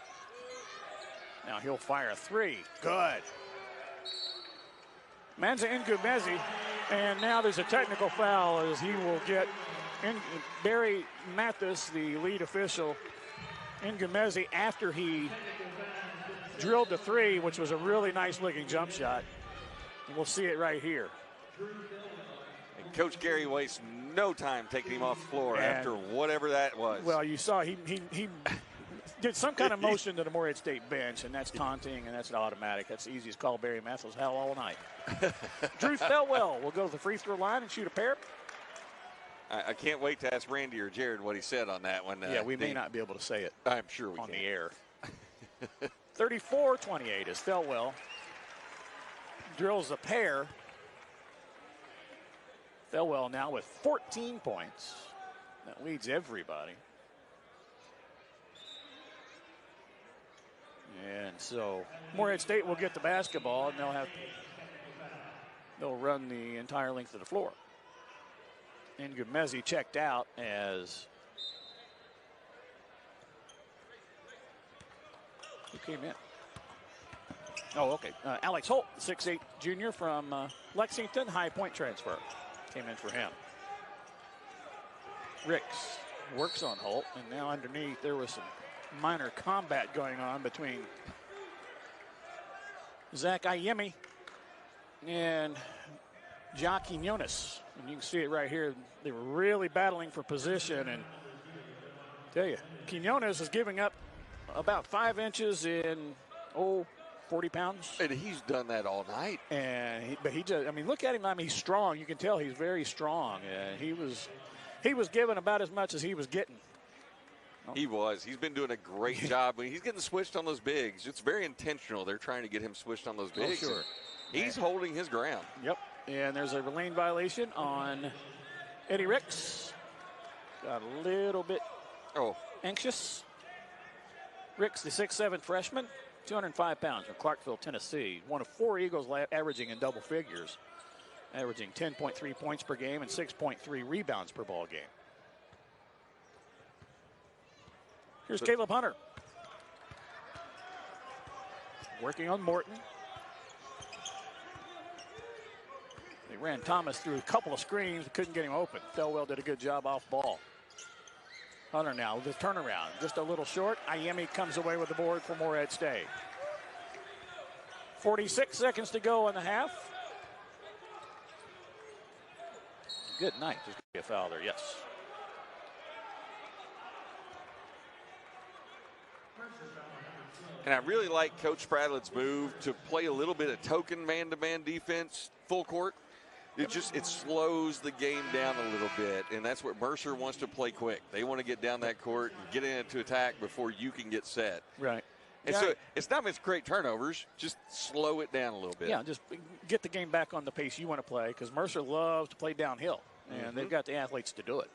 Now he'll fire a 3. Good. Manza Ngumezi. And now there's a technical foul as he will get Barry Mathis, the lead official, Ngumezi, after he drilled the 3, which was a really nice-looking jump shot. And we'll see it right here. And Coach Gary wastes no time taking him off the floor after whatever that was. Well, you saw he did some kind of motion to the Morehead State bench, and that's taunting, and that's automatic. That's the easiest call Barry Mathis hell all night. Drew Thelwell will go to the free throw line and shoot a pair. I can't wait to ask Randy or Jared what he said on that one. Yeah, we may not be able to say it. I'm sure we on can. The air. 34-28 is Thelwell. Drills a pair. Thelwell now with 14 points. That leads everybody. And so Morehead State will get the basketball, and they'll run the entire length of the floor. Ngumezi checked out as who came in? Oh, okay. Alex Holt, 6'8" junior from Lexington, High Point transfer. Came in for him. Ricks works on Holt, and now underneath there was some minor combat going on between Zach Ayemi and Ja Quinones. And you can see it right here. They were really battling for position, and I tell you, Quinones is giving up about 5 inches in 40 pounds. And he's done that all night. And he just, I mean, look at him. I mean, he's strong. You can tell he's very strong. And he was given about as much as he was getting. He was. He's been doing a great job. I mean, he's getting switched on those bigs. It's very intentional. They're trying to get him switched on those bigs. Oh, sure. He's holding his ground. Yep. And there's a lane violation on Eddie Ricks. Got a little bit anxious. Ricks, the 6'7" freshman, 205 pounds from Clarksville, Tennessee. One of 4 Eagles averaging in double figures, averaging 10.3 points per game and 6.3 rebounds per ball game. Here's Caleb Hunter. Working on Morton. They ran Thomas through a couple of screens, but couldn't get him open. Thelwell did a good job off ball. Hunter now with his turnaround. Just a little short. Ayemi comes away with the board for Morehead State. 46 seconds to go in the half. Good night. There's going to be a foul there, yes. And I really like Coach Spradlett's move to play a little bit of token man-to-man defense full court. It slows the game down a little bit, and that's what Mercer wants to play quick. They want to get down that court and get into attack before you can get set. Right. And so it's not much great turnovers, just slow it down a little bit. Yeah, just get the game back on the pace you want to play, because Mercer loves to play downhill, and they've got the athletes to do it.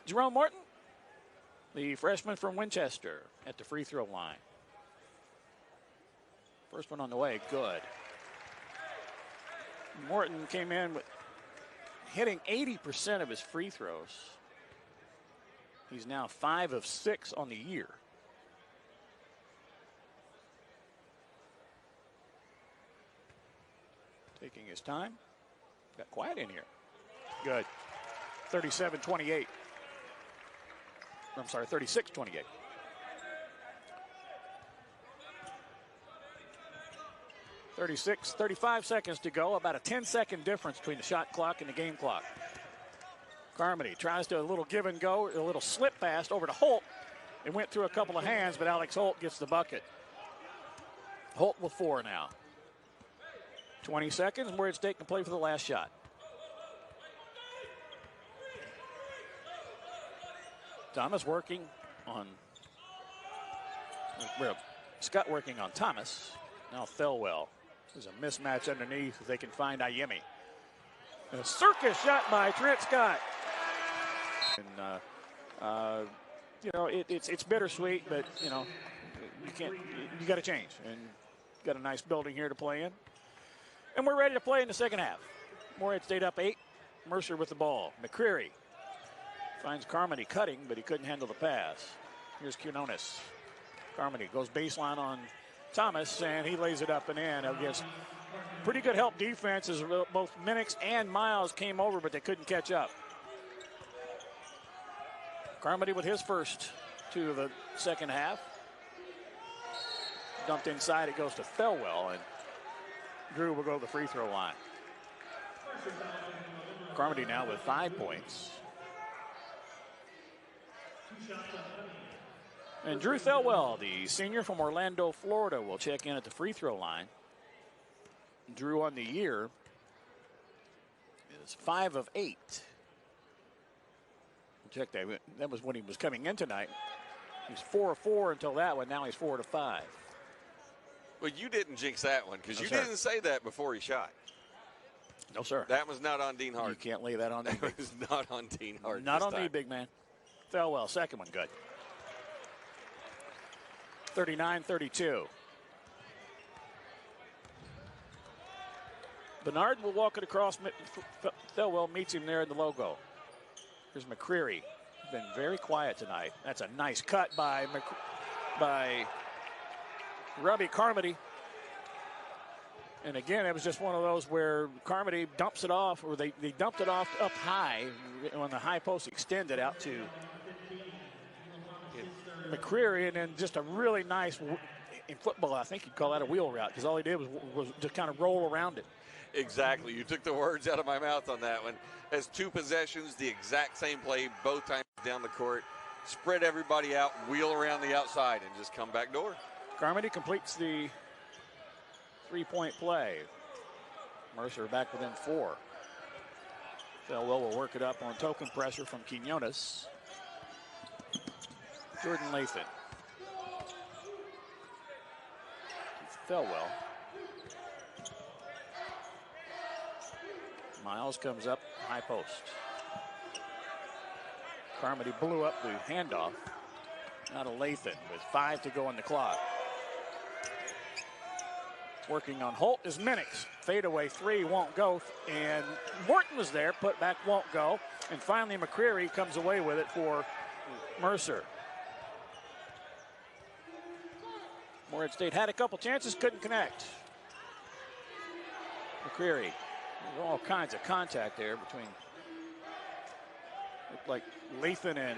Jerome Morton, the freshman from Winchester, at the free throw line. First one on the way, good. Morton came in with hitting 80% of his free throws. He's now 5 of 6 on the year. Taking his time. Got quiet in here. Good. 37-28. I'm sorry, 36-28. – 35 seconds to go. About a 10-second difference between the shot clock and the game clock. Carmody tries to a little give and go, a little slip pass over to Holt. It went through a couple of hands, but Alex Holt gets the bucket. Holt with 4 now. 20 seconds, Morehead State can play for the last shot. Thomas working on, Scott working on Thomas. Now Thelwell. There's a mismatch underneath if they can find Ayemi. A circus shot by Trent Scott. And, you know, it's bittersweet, but, you know, you got to change. And got a nice building here to play in. And we're ready to play in the second half. Morehead State up 8. Mercer with the ball. McCreary finds Carmody cutting, but he couldn't handle the pass. Here's Quinones. Carmody goes baseline on Thomas, and he lays it up and in against pretty good help defense as both Minix and Miles came over, but they couldn't catch up. Carmody with his first 2 of the second half. Dumped inside, it goes to Thelwell, and Drew will go to the free throw line. Carmody now with 5 points. And Drew Thelwell, the senior from Orlando, Florida, will check in at the free throw line. Drew on the year is 5 of 8. Check that. That was when he was coming in tonight. He's 4 of 4 until that one. Now he's 4 of 5. Well, you didn't jinx that one because you sir. didn't say that before he shot. No, sir. That was not on Dean Hart. You can't lay that on me. That was not on Dean Hart. Not on me, big man. Thelwell, second one, good. 39-32. Bernard will walk it across. Thelwell meets him there in the logo. Here's McCreary. Been very quiet tonight. That's a nice cut by Robbie Carmody. And again, it was just one of those where Carmody dumps it off, or they dumped it off up high when the high post extended out to McCreary, and then just a really nice, in football, I think you'd call that a wheel route, because all he did was just kind of roll around it. Exactly. You took the words out of my mouth on that one. As 2 possessions, the exact same play, both times down the court. Spread everybody out, wheel around the outside, and just come back door. Carmody completes the 3-point play. Mercer back within 4. Thelwell will work it up on token pressure from Quinones. Jordan Lathan. Thelwell. Miles comes up, high post. Carmody blew up the handoff. Now to Lathan with 5 to go on the clock. Working on Holt is Minix. Fadeaway 3 won't go. And Morton was there, put back won't go. And finally McCreary comes away with it for Mercer. Morehead State had a couple chances, couldn't connect. McCreary. There's all kinds of contact there between, looked like Lathan and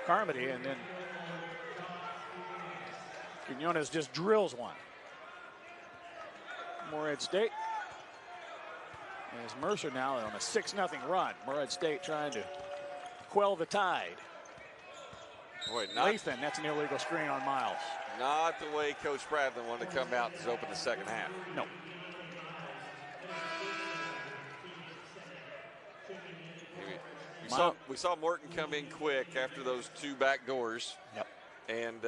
Carmody, and then Quinones just drills one. Morehead State as Mercer now on a 6-0 run. Morehead State trying to quell the tide. Boy, Lathan, that's an illegal screen on Miles. Not the way Coach Bradley wanted to come out to open the second half. No. We saw Morton come in quick after those 2 back doors. Yep. And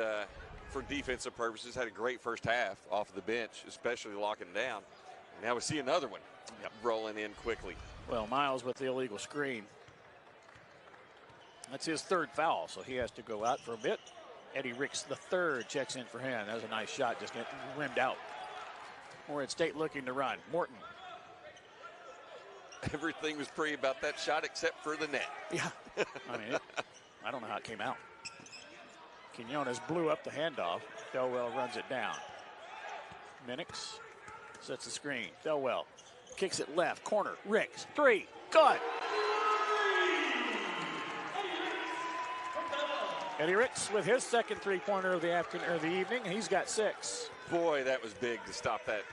for defensive purposes, had a great first half off the bench, especially locking down. And now we see another one rolling in quickly. Well, Miles with the illegal screen. That's his 3rd foul, so he has to go out for a bit. Eddie Ricks the 3rd checks in for him. That was a nice shot, just rimmed out. Morehead State looking to run. Morton. Everything was pretty about that shot except for the net. Yeah. I mean, I don't know how it came out. Quinones blew up the handoff. Thelwell runs it down. Minix sets the screen. Thelwell kicks it left. Corner. Ricks. 3. Good. Eddie Ricks with his 2nd 3-pointer of the afternoon or the evening. He's got 6. Boy, that was big to stop that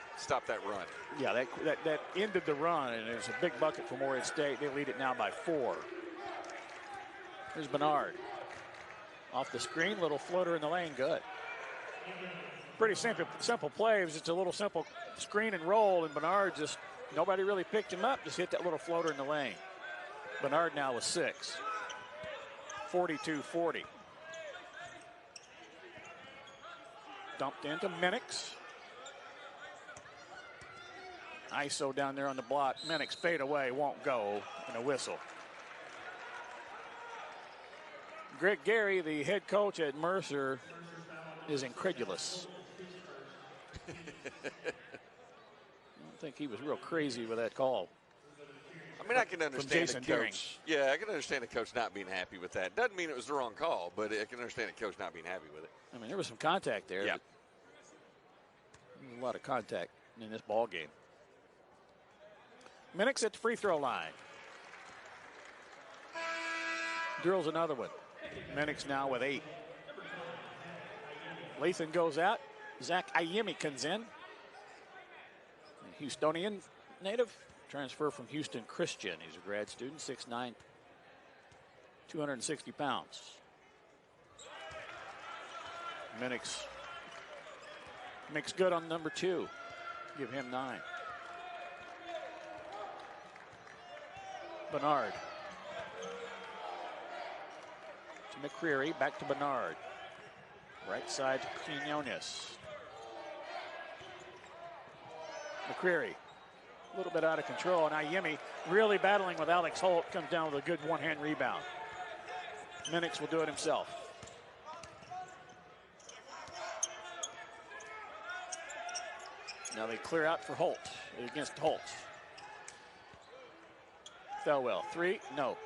run. Yeah, that ended the run, and it was a big bucket for Morehead State. They lead it now by 4. Here's Bernard. Off the screen, little floater in the lane, good. Pretty simple play. It was just a little simple screen and roll, and Bernard just, nobody really picked him up, just hit that little floater in the lane. Bernard now with 6. 42-40. Dumped into Minix. ISO down there on the block. Minix fade away, won't go, and a whistle. Greg Gary, the head coach at Mercer, is incredulous. I don't think he was real crazy with that call. I mean, I can understand the Deering. coach. Yeah, I can understand the coach not being happy with that. Doesn't mean it was the wrong call, but I can understand the coach not being happy with it. I mean, there was some contact there. Yeah. There was a lot of contact in this ball game. Minix at the free throw line. Drills another one. Minix now with 8. Lathan goes out. Zach Ayemi comes in. A Houstonian native. Transfer from Houston Christian. He's a grad student, 6'9", 260 pounds. Minix makes good on number 2. Give him 9. Bernard. To McCreary, back to Bernard. Right side to Quinones. McCreary, a little bit out of control, and Ayemi really battling with Alex Holt, comes down with a good one-hand rebound. Minix will do it himself. Now they clear out for Holt, against Holt. Thelwell, 3, no.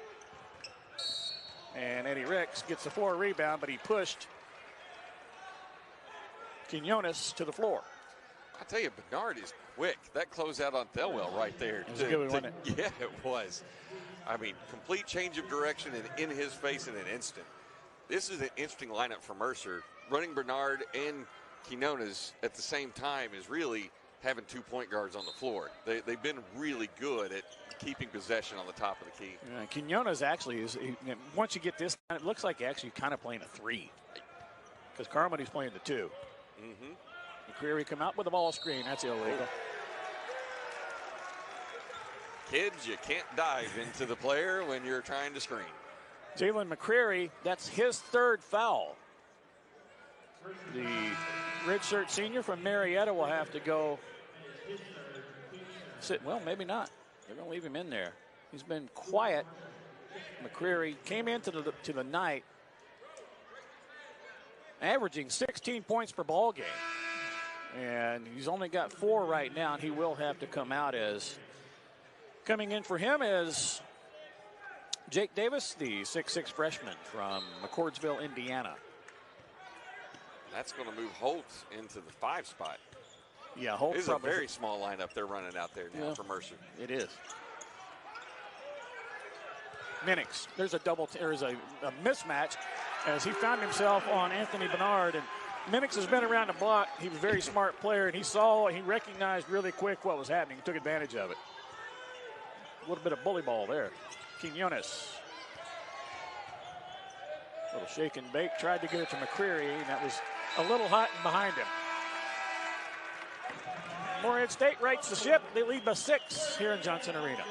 And Eddie Ricks gets the floor rebound, but he pushed Quinones to the floor. I tell you, Bernard is quick. That closeout on Thelwell right there. It was a good one, wasn't it? Yeah, it was. I mean, complete change of direction and in his face in an instant. This is an interesting lineup for Mercer. Running Bernard and Quinones at the same time is really having 2 point guards on the floor. They've been really good at keeping possession on the top of the key. Yeah, Quinones actually once you get this, it looks like actually kind of playing a 3. Because Carmody's playing the 2. Mm-hmm. McCreary come out with the ball screen. That's illegal. Kids, you can't dive into the player when you're trying to screen. Jalen McCreary, that's his 3rd foul. The redshirt senior from Marietta will have to go sit. Well, maybe not. They're going to leave him in there. He's been quiet. McCreary came into the night averaging 16 points per ball game. And he's only got 4 right now, and he will have to come out. As coming in for him is Jake Davis, the 6'6 freshman from McCordsville, Indiana. That's going to move Holt into the 5 spot. Yeah, Holt is a very small lineup they're running out there now for Mercer. It is. Minix, there's a mismatch as he found himself on Anthony Bernard, and Minix has been around the block. He was a very smart player, and he recognized really quick what was happening. He took advantage of it. A little bit of bully ball there. Quinones. A little shake and bake. Tried to get it to McCreary, and that was a little hot and behind him. Morehead State rights the ship. They lead by 6 here in Johnson Arena.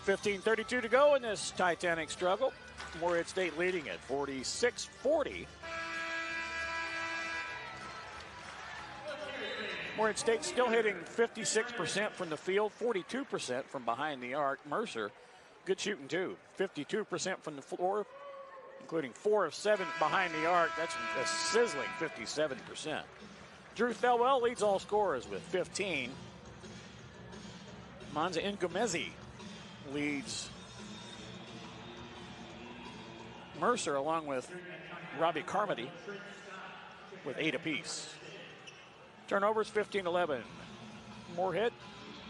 .32 to go in this Titanic struggle. Morehead State leading at 46-40. Morehead State still hitting 56% from the field, 42% from behind the arc. Mercer, good shooting too. 52% from the floor, including 4 of 7 behind the arc. That's a sizzling 57%. Drew Thelwell leads all scorers with 15. Monza Ngomezi leads Mercer along with Robbie Carmody with 8 apiece. Turnovers 15-11. Morehead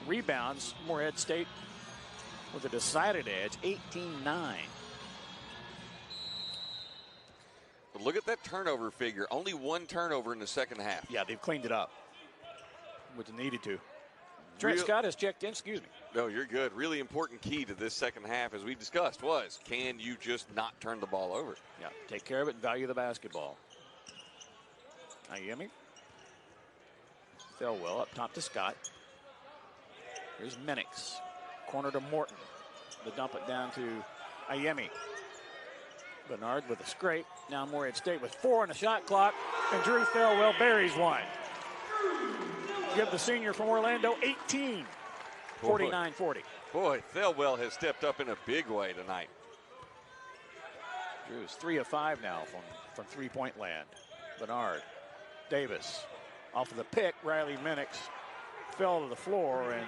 rebounds. Morehead State with a decided edge, 18-9. But look at that turnover figure. Only 1 turnover in the second half. Yeah, they've cleaned it up, which they needed to. Trent Scott has checked in. Excuse me. No, you're good. Really important key to this second half, as we discussed, was can you just not turn the ball over? Yeah, take care of it and value the basketball. Ayemi. Thelwell up top to Scott. Here's Minix. Corner to Morton. The dump it down to Ayemi. Bernard with a scrape. Now Morehead State with 4 on the shot clock. And Drew Thelwell buries one. Give the senior from Orlando 18. 49-40. Boy, Thelwell has stepped up in a big way tonight. Drew's 3 of 5 now from three-point land. Bernard, Davis, off of the pick. Riley Minix fell to the floor, and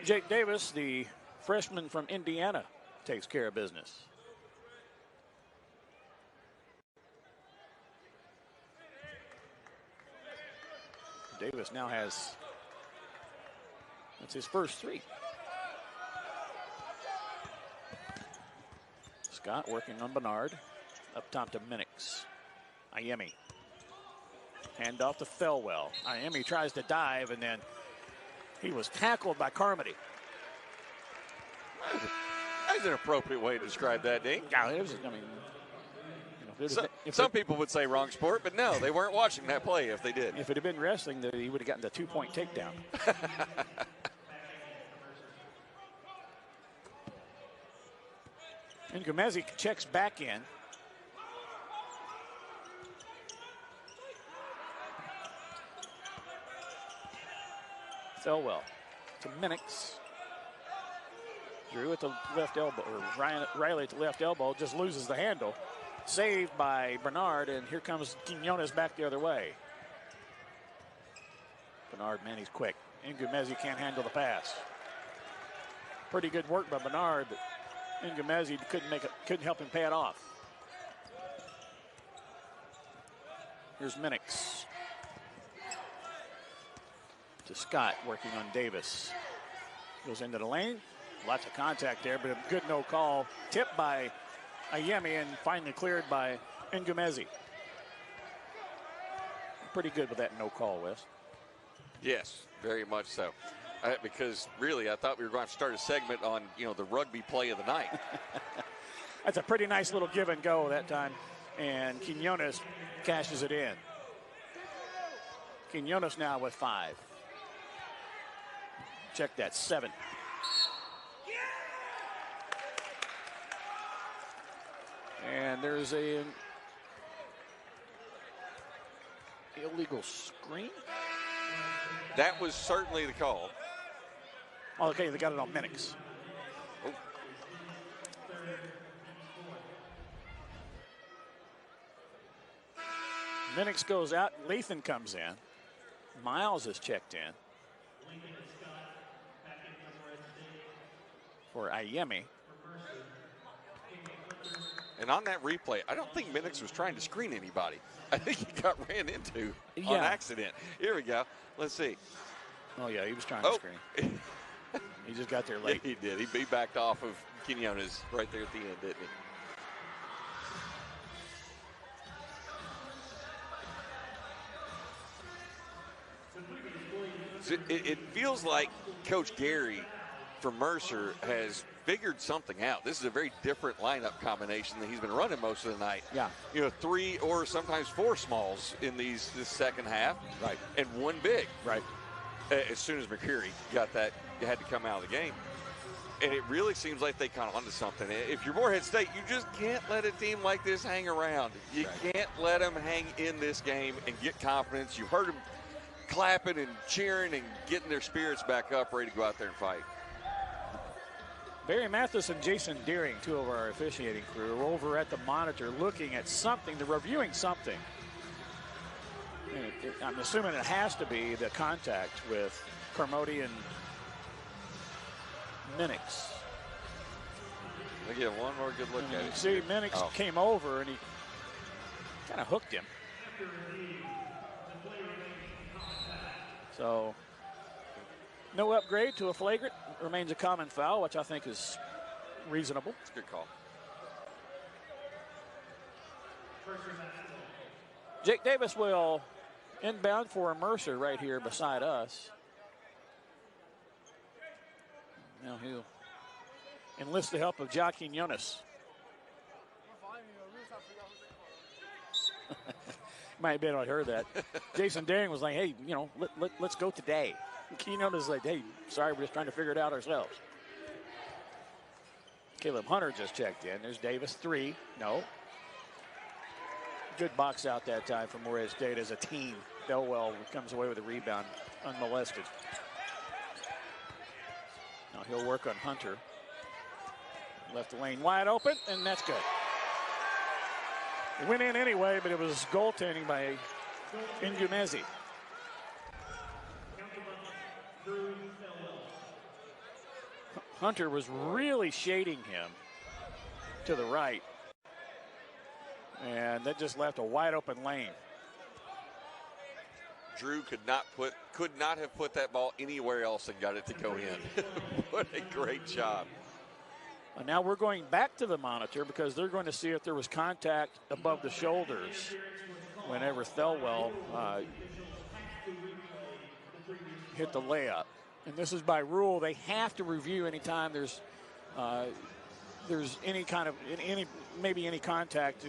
Jake Davis, the freshman from Indiana, takes care of business. Davis now has, that's his first 3. Scott working on Bernard. Up top to Minix. Iemi. Hand off to Thelwell. Iemi tries to dive, and then he was tackled by Carmody. That's an appropriate way to describe that, Dink. Yeah, it was, I mean, some people would say wrong sport, but no, they weren't watching that play if they did. If it had been wrestling, he would have gotten the 2-point takedown. And Gomezi checks back in. Thelwell to Minix. Drew at the left elbow, or Riley at the left elbow, just loses the handle. Saved by Bernard, and here comes Quinones back the other way. Bernard, man, he's quick. Ngumezi can't handle the pass. Pretty good work by Bernard, but Ngumezi couldn't help him pay it off. Here's Minix. To Scott, working on Davis. Goes into the lane. Lots of contact there, but a good no call. Tipped by Iemi and finally cleared by Ngumezi. Pretty good with that no call, Wes. Yes, very much so. Because really, I thought we were going to start a segment on, the rugby play of the night. That's a pretty nice little give and go that time. And Quinones cashes it in. Quinones now with 5. Check that, 7. And there's a illegal screen. That was certainly the call. Oh, okay, they got it on Minix. Oh. Minix goes out. Lathan comes in. Miles is checked in for Iemi. And on that replay, I don't think Minix was trying to screen anybody. I think he got ran into on accident. Here we go. Let's see. Oh, yeah, he was trying to screen. He just got there late. Yeah, he did. He backed off of Quinones right there at the end, didn't he? It feels like Coach Gary from Mercer has figured something out. This is a very different lineup combination than he's been running most of the night. Yeah. 3 or sometimes 4 smalls in this second half. Right. And 1 big. Right. As soon as McCreary got that, you had to come out of the game. And it really seems like they caught onto something. If you're Morehead State, you just can't let a team like this hang around. You can't let them hang in this game and get confidence. You heard them clapping and cheering and getting their spirits back up, ready to go out there and fight. Barry Mathis and Jason Deering, 2 of our officiating crew, are over at the monitor looking at something. They're reviewing something. I'm assuming it has to be the contact with Carmody and Minix. They get one more good look at it. See, Minix came over and he kind of hooked him. So, no upgrade to a flagrant. Remains a common foul, which I think is reasonable. It's a good call. Jake Davis will inbound for Mercer right here beside us. Now he'll enlist the help of Joaquin Jonas. Might have been I heard that. Jason Daring was like, hey, let's go today. Keynote is like, hey, sorry, we're just trying to figure it out ourselves. Caleb Hunter just checked in. There's Davis, 3. No. Good box out that time for Morehead State as a team. Thelwell comes away with a rebound unmolested. he'll work on Hunter. Left the lane wide open, and that's good. It went in anyway, but it was goaltending by Ngumezi. Hunter was really shading him to the right, and that just left a wide open lane. Drew could not have put that ball anywhere else and got it to go in. What a great job. And now we're going back to the monitor because they're going to see if there was contact above the shoulders whenever Thelwell hit the layup. And this is by rule. They have to review anytime there's any kind of any contact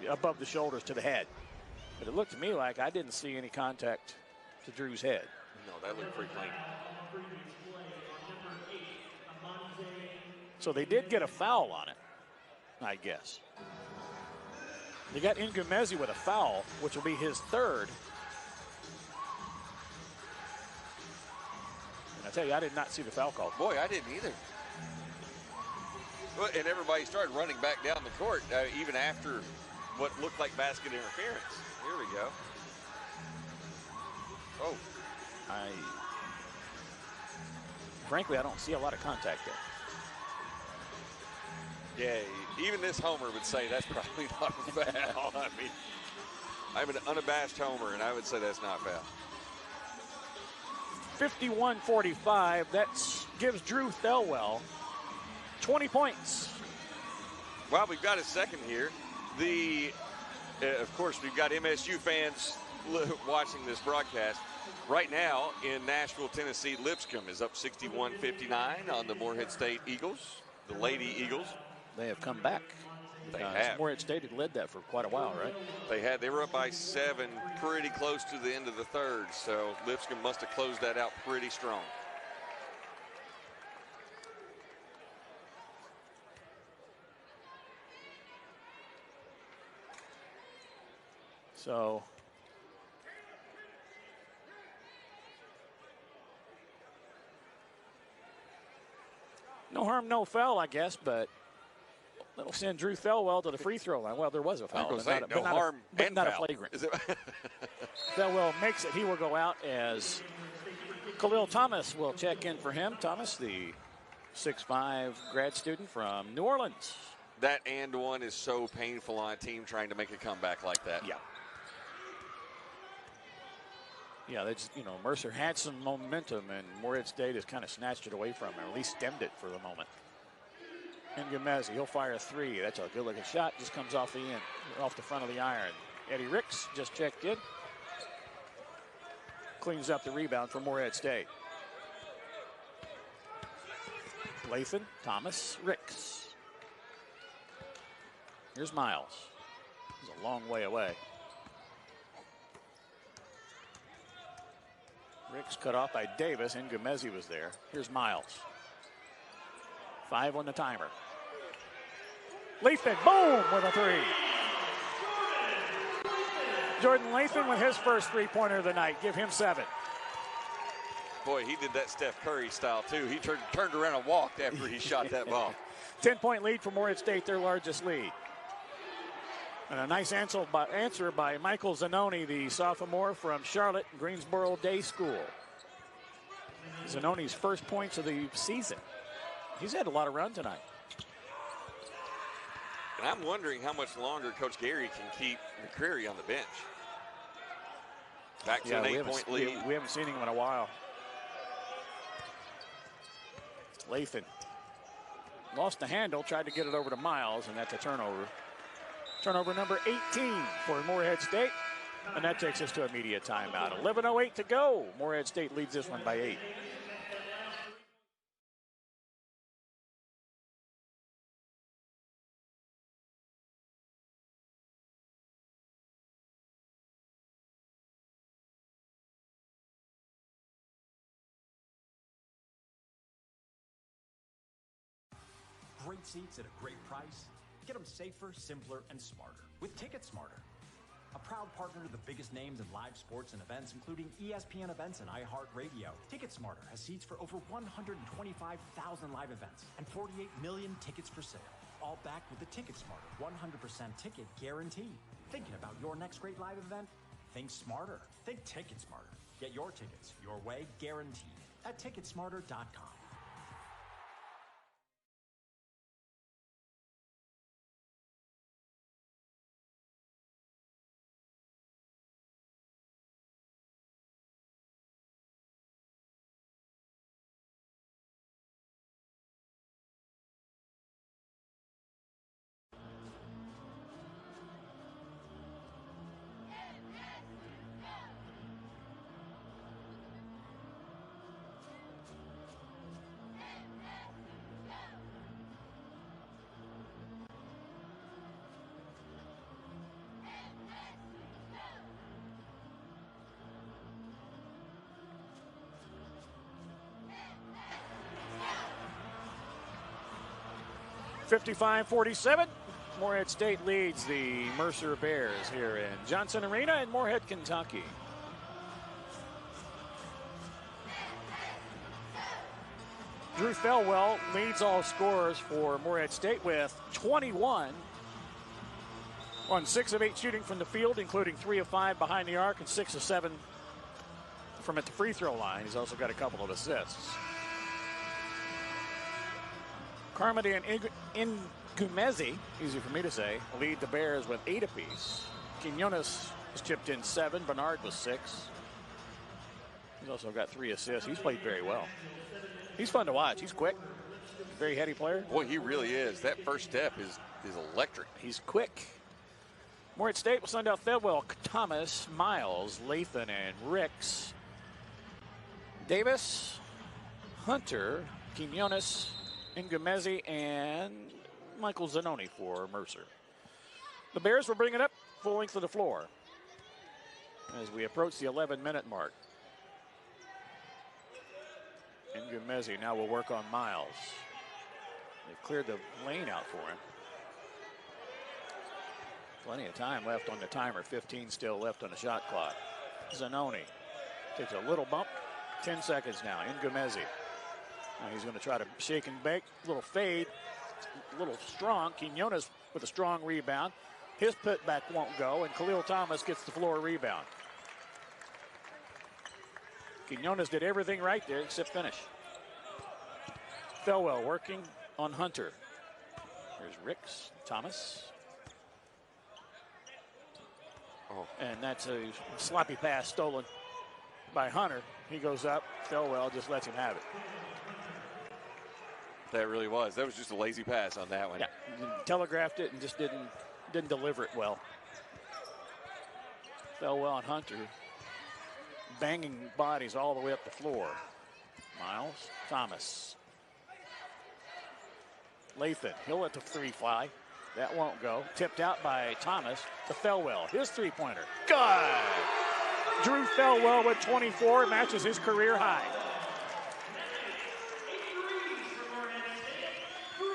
above the shoulders to the head. But it looked to me like I didn't see any contact to Drew's head. No, that looked pretty clean. So they did get a foul on it, I guess. They got Ngumezi with a foul, which will be his third. And I tell you, I did not see the foul call. Boy, I didn't either. Well, and everybody started running back down the court, even after what looked like basket interference. Here we go. Oh. Frankly, I don't see a lot of contact there. Yeah, even this homer would say that's probably not a foul. I mean, I'm an unabashed homer, and I would say that's not foul. 51-45. That gives Drew Thelwell 20 points. Well, we've got a second here. Of course, we've got MSU fans watching this broadcast. Right now in Nashville, Tennessee, Lipscomb is up 61-59 on the Morehead State Eagles, the Lady Eagles. They have come back. They have. Morehead State had led that for quite a while, right? They were up by 7 pretty close to the end of the third, so Lipscomb must have closed that out pretty strong. So no harm, no foul, I guess, but that'll send Drew Thelwell to the free throw line. Well, there was a foul, but not a flagrant. Thelwell makes it. He will go out as Khalil Thomas will check in for him. Thomas, the 6'5" grad student from New Orleans. That and one is so painful on a team trying to make a comeback like that. Yeah. Yeah, that's, Mercer had some momentum, and Morehead State has kind of snatched it away from him, or at least stemmed it for the moment. Ngumezi, he'll fire a three. That's a good-looking shot. Just comes off the end, off the front of the iron. Eddie Ricks just checked in. Cleans up the rebound for Morehead State. Lathan, Thomas, Ricks. Here's Miles. He's a long way away. Ricks cut off by Davis. Ngumezi was there. Here's Miles. 5 on the timer. Lathan, boom, with a three. Jordan Lathan with his first three-pointer of the night. Give him 7. Boy, he did that Steph Curry style, too. He turned around and walked after he shot that ball. 10-point lead for Morehead State, their largest lead. And a nice answer by Michael Zanoni, the sophomore from Charlotte Greensboro Day School. Zanoni's first points of the season. He's had a lot of run tonight. And I'm wondering how much longer Coach Gary can keep McCreary on the bench. Back to an 8-point lead. We haven't seen him in a while. Lathan lost the handle, tried to get it over to Miles, and that's a turnover. Turnover number 18 for Morehead State. And that takes us to a media timeout. 11:08 to go. Morehead State leads this one by 8. Great seats at a great price. Get them safer, simpler, and smarter with Ticket Smarter. a proud partner to the biggest names in live sports and events, including ESPN events and iHeartRadio. TicketSmarter has seats for over 125,000 live events and 48 million tickets for sale. All backed with the TicketSmarter 100% ticket guarantee. Thinking about your next great live event? Think smarter. Think TicketSmarter. Get your tickets your way, guaranteed, at TicketSmarter.com. (55-47). Morehead State leads the Mercer Bears here in Johnson Arena in Morehead, Kentucky. Drew Felwell leads all scorers for Morehead State with 21 on 6 of 8 shooting from the field, including 3 of 5 behind the arc and 6 of 7 from at the free throw line. He's also got a couple of assists. Carmody and Ingumezi, easy for me to say, lead the Bears with 8 apiece. Quinones has chipped in 7. Bernard was 6. He's also got 3 assists. He's played very well. He's fun to watch. He's quick. Very heady player. Boy, he really is. That first step is electric. He's quick. Morehead State will send out Fedwell, Thomas, Miles, Lathan, and Ricks. Davis, Hunter, Quinones, Ingumezi, and Michael Zanoni for Mercer. The Bears will bring it up full length of the floor as we approach the 11-minute mark. Ingumezi now will work on Miles. They've cleared the lane out for him. Plenty of time left on the timer. 15 still left on the shot clock. Zanoni takes a little bump. 10 seconds now. Ingumezi. Now he's going to try to shake and bake. A little fade. A little strong. Quinones with a strong rebound. His putback won't go, and Khalil Thomas gets the floor rebound. Quinones did everything right there except finish. Felwell working on Hunter. There's Ricks, Thomas. Oh. And that's a sloppy pass stolen by Hunter. He goes up. Felwell just lets him have it. That really was. That was just a lazy pass on that one. Yeah, telegraphed it and just didn't deliver it well. Felwell and Hunter banging bodies all the way up the floor. Miles, Thomas. Lathan, he'll let the 3 fly. That won't go. Tipped out by Thomas to Felwell. His three-pointer. Good! Drew Felwell with 24, matches his career high.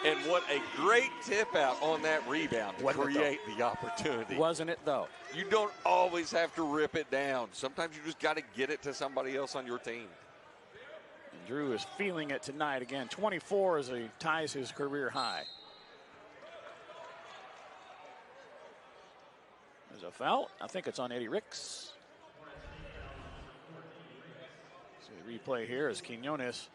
And what a great tip out on that rebound to create the opportunity. Wasn't it, though? You don't always have to rip it down. Sometimes you just got to get it to somebody else on your team. And Drew is feeling it tonight again. 24 as he ties his career high. There's a foul. I think it's on Eddie Ricks. So the replay here is Quinones.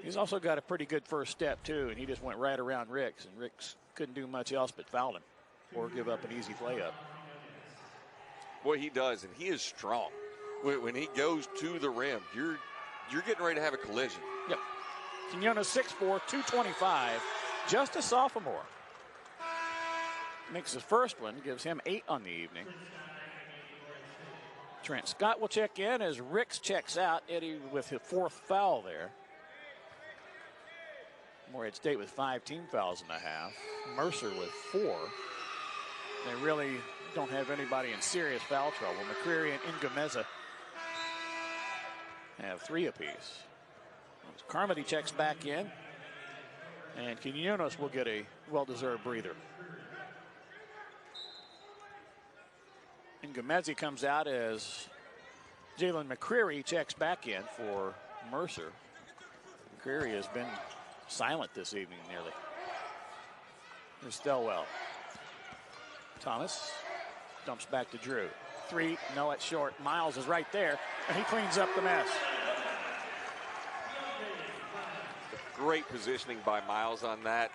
He's also got a pretty good first step, too, and he just went right around Ricks, and Ricks couldn't do much else but foul him or give up an easy layup. Boy, he does, and he is strong. When he goes to the rim, you're getting ready to have a collision. Yep. Quinones 6'4", 225, just a sophomore. Makes his first one, gives him 8 on the evening. Trent Scott will check in as Ricks checks out. Eddie with his 4th foul there. Morehead State with 5 team fouls in the half. Mercer with 4. They really don't have anybody in serious foul trouble. McCreary and Ingumezi have 3 apiece. Carmody checks back in, and Quinones will get a well-deserved breather. And Gomezi comes out as Jalen McCreary checks back in for Mercer. McCreary has been silent this evening nearly. Here's Thelwell. Thomas dumps back to Drew. 3, no, it's short. Miles is right there, and he cleans up the mess. Great positioning by Miles on that.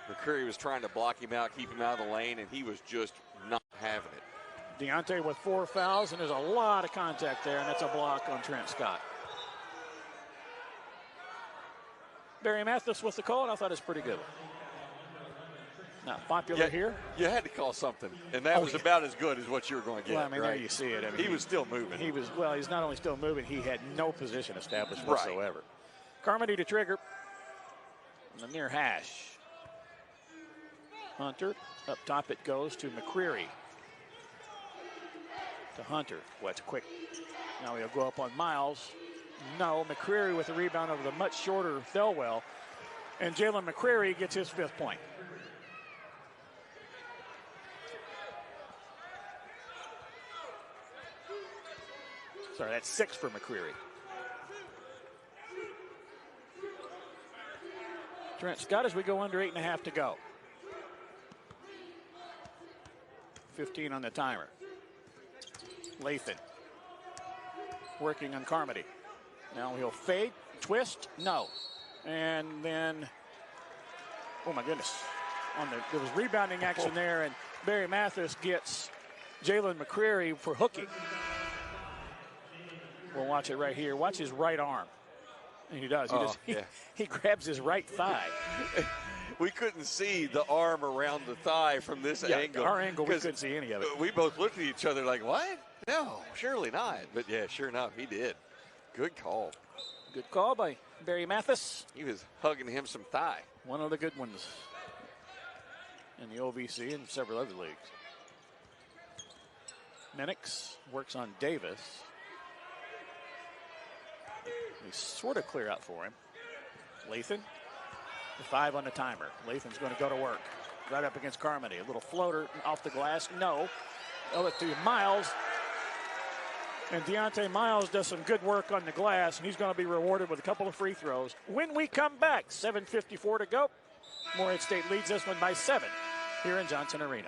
McCreary was trying to block him out, keep him out of the lane, and he was just not having it. Dieonte with 4 fouls, and there's a lot of contact there, and that's a block on Trent Scott. Barry Mathis with the call, and I thought it was pretty good. Not popular here. You had to call something, and that was about as good as what you were going to get. Well, I mean, right? there you see it. I mean, he was still moving. He's not only still moving, he had no position established whatsoever. Right. Carmody to trigger. On the near hash. Hunter, up top it goes to McCreary. To Hunter. What's quick. Now he'll go up on Miles. No, McCreary with the rebound over the much shorter Thelwell. And Jalen McCreary gets his 5th point. Sorry, that's 6 for McCreary. Trent Scott as we go under 8.5 to go. 15 on the timer. Lathan working on Carmody. Now he'll fade, twist, no. And then, oh my goodness. There was rebounding action there, and Barry Mathis gets Jalen McCreary for hooking. We'll watch it right here. Watch his right arm. And he does. He grabs his right thigh. We couldn't see the arm around the thigh from this angle. Our angle, we couldn't see any of it. We both looked at each other like, what? No, surely not. But yeah, sure enough, he did. Good call. Good call by Barry Mathis. He was hugging him some thigh. One of the good ones in the OVC and several other leagues. Minix works on Davis. They sort of clear out for him. Lathan, the 5 on the timer. Lathan's going to go to work. Right up against Carmody. A little floater off the glass. No. Oh, to Miles. And Dieonte Miles does some good work on the glass, and he's going to be rewarded with a couple of free throws. When we come back, 7:54 to go. Morehead State leads this one by 7 here in Johnson Arena.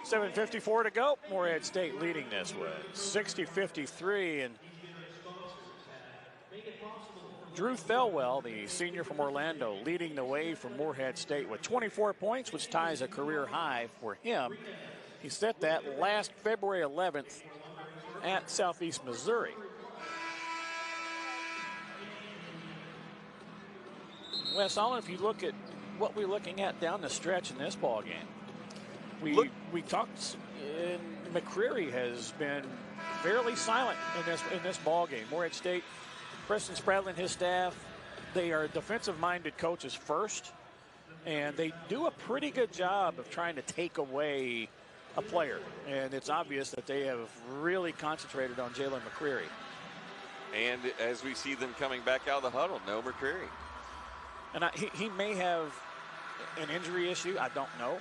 $7:54 to go. Morehead State leading this one, 60-53, and Drew Thelwell, the senior from Orlando, leading the way for Morehead State with 24 points, which ties a career high for him. He set that last February 11th at Southeast Missouri. Wes Allen, if you look at what we're looking at down the stretch in this ball game, we talked, and McCreary has been fairly silent in this ball game. Morehead State, Preston Spradlin and his staff, they are defensive-minded coaches first, and they do a pretty good job of trying to take away a player. And it's obvious that they have really concentrated on Jalen McCreary. And as we see them coming back out of the huddle, no McCreary. And he may have an injury issue. I don't know.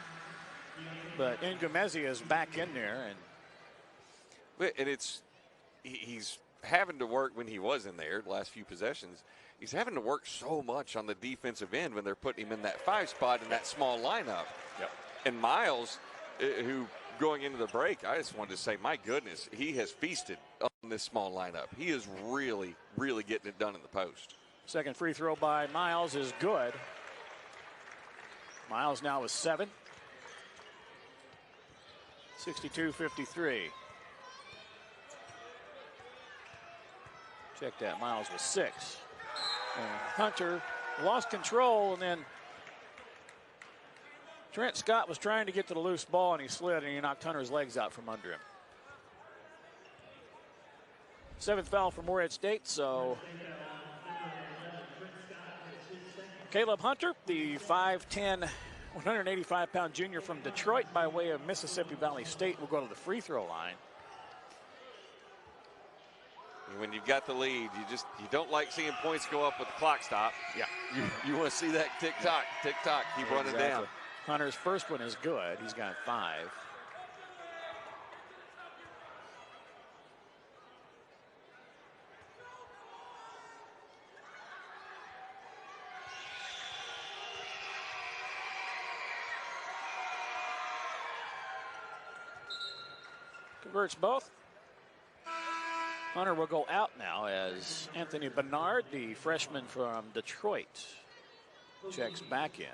But Ngumezi is back in there. And he's having to work when he was in there the last few possessions. He's having to work so much on the defensive end when they're putting him in that 5 spot in that small lineup. Yep. And Miles, who going into the break, I just wanted to say, my goodness, he has feasted on this small lineup. He is really, really getting it done in the post. Second free throw by Miles is good. Miles now with 7. 62-53. Check that. Miles with 6. And Hunter lost control, and then Trent Scott was trying to get to the loose ball, and he slid, and he knocked Hunter's legs out from under him. 7th foul for Morehead State, so Caleb Hunter, the 5'10", 185-pound junior from Detroit by way of Mississippi Valley State, will go to the free throw line. When you've got the lead, you don't like seeing points go up with the clock stop. Yeah. You want to see that tick-tock, tick-tock, keep running down. Hunter's first one is good. He's got 5. Converts both. Hunter will go out now as Anthony Bernard, the freshman from Detroit, checks back in.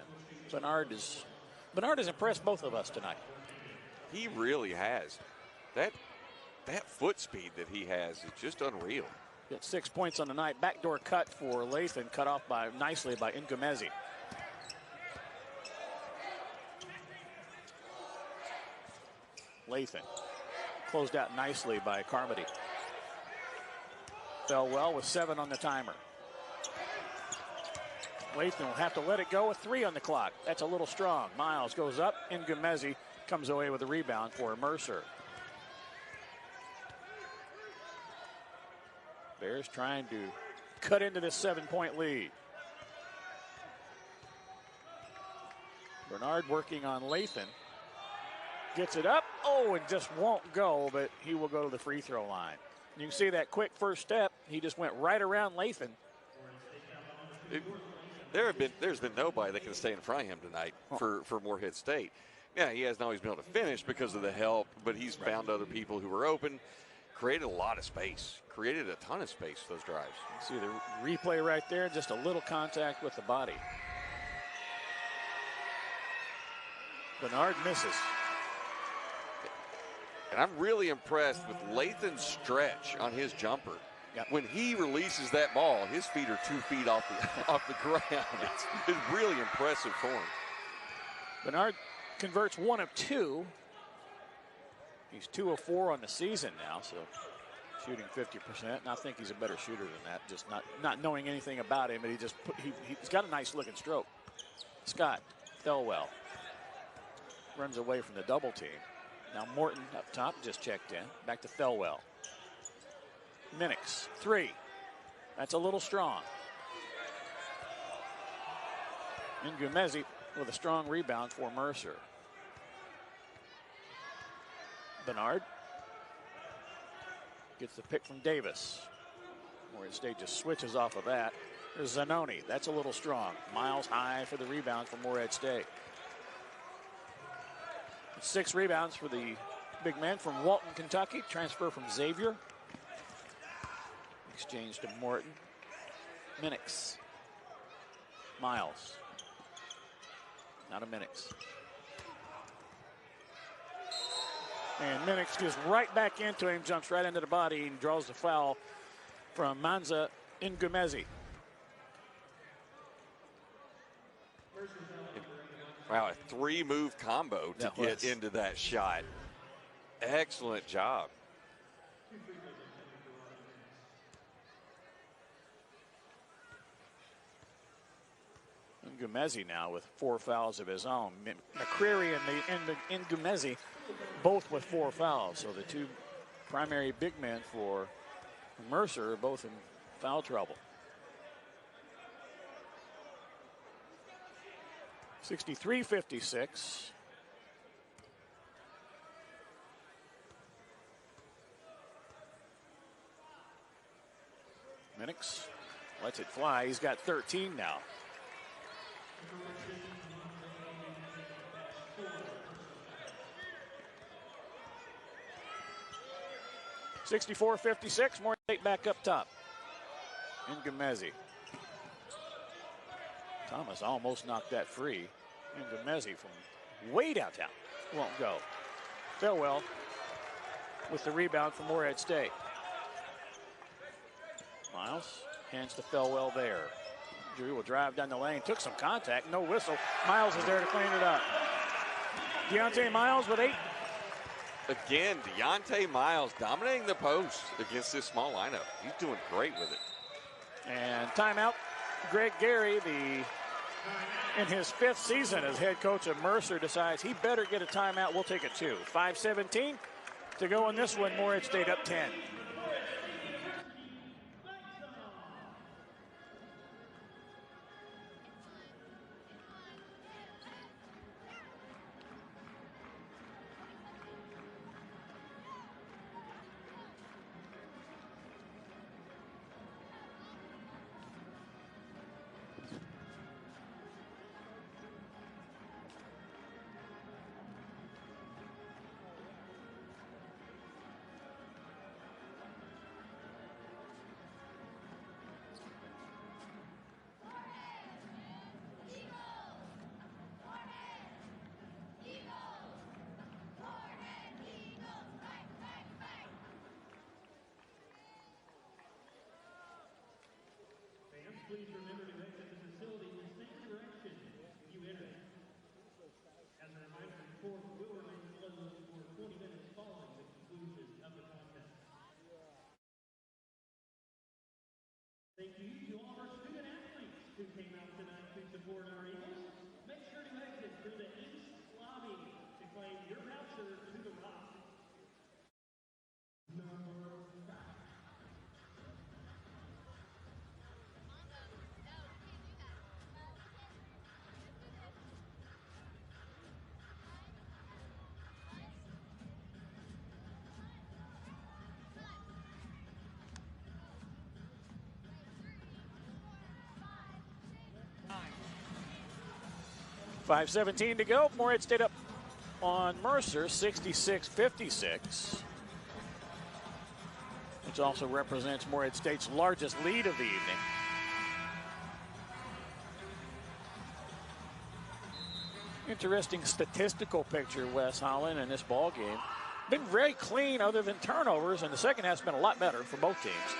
Bernard has impressed both of us tonight. He really has. That foot speed that he has is just unreal. Got 6 points on the night. Backdoor cut for Lathan, cut off nicely by Ngumezi. Lathan closed out nicely by Carmody. Fell well with 7 on the timer. Lathan will have to let it go with 3 on the clock. That's a little strong. Miles goes up. Ngumezi comes away with a rebound for Mercer. Bears trying to cut into this 7-point lead. Bernard working on Lathan. Gets it up. Oh, and just won't go, but he will go to the free throw line. You can see that quick first step. He just went right around Lathan. There's been nobody that can stay in front of him tonight for Morehead State. Yeah, he hasn't always been able to finish because of the help, but he's found other people who were open, created a lot of space, created a ton of space for those drives. You see the replay right there, just a little contact with the body. Bernard misses. And I'm really impressed with Lathan's stretch on his jumper. Yep. When he releases that ball, his feet are 2 feet off the ground. It's really impressive for him. Bernard converts 1 of 2. He's 2 of 4 on the season now, so shooting 50%. And I think he's a better shooter than that, just not knowing anything about him, but he's got a nice looking stroke. Scott Thelwell runs away from the double team. Now Morton up top, just checked in. Back to Thelwell. Minix, 3. That's a little strong. Ngumezi with a strong rebound for Mercer. Bernard gets the pick from Davis. Morehead State just switches off of that. There's Zanoni. That's a little strong. Miles high for the rebound for Morehead State. 6 rebounds for the big man from Walton, Kentucky. Transfer from Xavier. Exchange to Morton. Minix. Miles. Not a Minix. And Minix goes right back into him, jumps right into the body, and draws the foul from Manza Ngumezi. Wow, a 3-move combo to get into that shot. Excellent job. Ngumezi now with 4 fouls of his own. McCreary and Ngumezi both with 4 fouls. So the 2 primary big men for Mercer are both in foul trouble. 63-56. Minix lets it fly. He's got 13 now. (64-56). Morehead State back up top. Ngumezi. Thomas almost knocked that free. Ngumezi from way downtown. Won't go. Thelwell with the rebound from Morehead State. Miles hands to Thelwell there. Drew will drive down the lane. Took some contact. No whistle. Miles is there to clean it up. Dieonte Miles with 8. Again, Dieonte Miles dominating the post against this small lineup. He's doing great with it. And timeout. Greg Gary, in his 5th season as head coach of Mercer, decides he better get a timeout. We'll take it too. 5:17 to go in this one. Morehead State up 10. 5:17 to go. Morehead State up on Mercer, 66-56. Which also represents Morehead State's largest lead of the evening. Interesting statistical picture, Wes Holland, in this ball game. Been very clean other than turnovers, and the second half's been a lot better for both teams.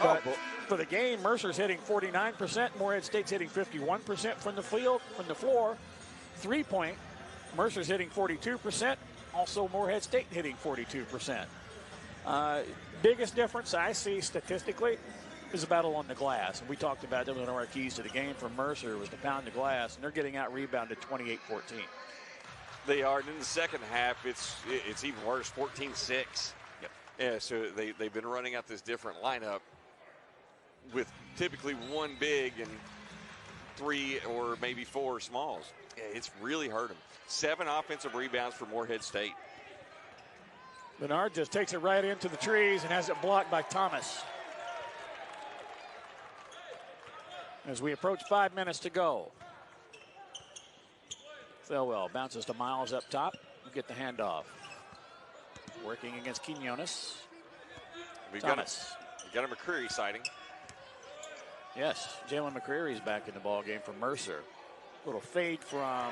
But for the game, Mercer's hitting 49%, Morehead State's hitting 51% from the field, from the floor. 3-point, Mercer's hitting 42%. Also, Morehead State hitting 42%. Biggest difference I see statistically is a battle on the glass. And we talked about that was one of our keys to the game for Mercer was to pound the glass, and they're getting out rebounded 28-14. They are. And in the second half, it's even worse, 14-6. Yep. Yeah, so they've been running out this different lineup with typically one big and 3 or maybe 4 smalls. Yeah, it's really hurt them. 7 offensive rebounds for Morehead State. Bernard just takes it right into the trees and has it blocked by Thomas. As we approach 5 minutes to go. Thelwell bounces to Miles up top. We'll get the handoff. Working against Quinones. We Thomas. got a McCreary sighting. Yes, Jalen McCreary's back in the ball game for Mercer. Little fade from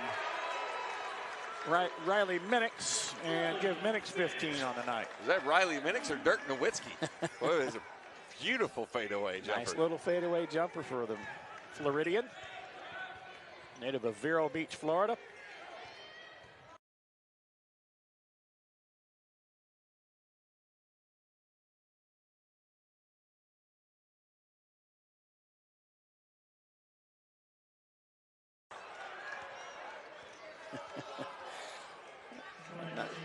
Riley Minix, and give Minix 15 on the night. Is that Riley Minix or Dirk Nowitzki? Boy, it's a beautiful fadeaway jumper. Nice little fadeaway jumper for the Floridian. Native of Vero Beach, Florida.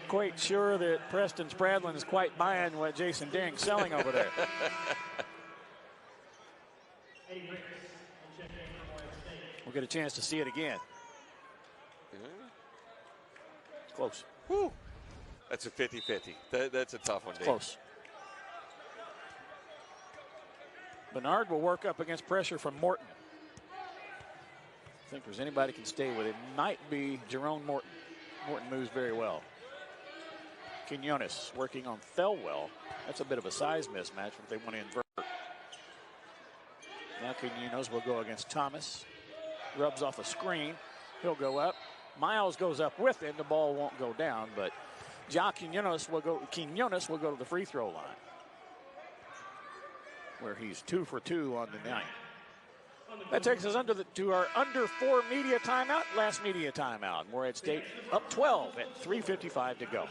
quite sure that Preston Spradlin is quite buying what Jason Ding's selling over there. We'll get a chance to see it again. It's close. Whew. That's a 50-50. That's a tough one, Dave. Close. Bernard will work up against pressure from Morton. I think there's anybody can stay with it. Might be Jerome Morton. Morton moves very well. Quinones working on Thelwell. That's a bit of a size mismatch if they want to invert. Now Quinones will go against Thomas. Rubs off a screen. He'll go up. Miles goes up with him. The ball won't go down, but Quinones will go to the free throw line, where he's 2 for 2 on the night. That takes us to our under 4 media timeout. Last media timeout. Morehead State up 12 at 3:55 to go.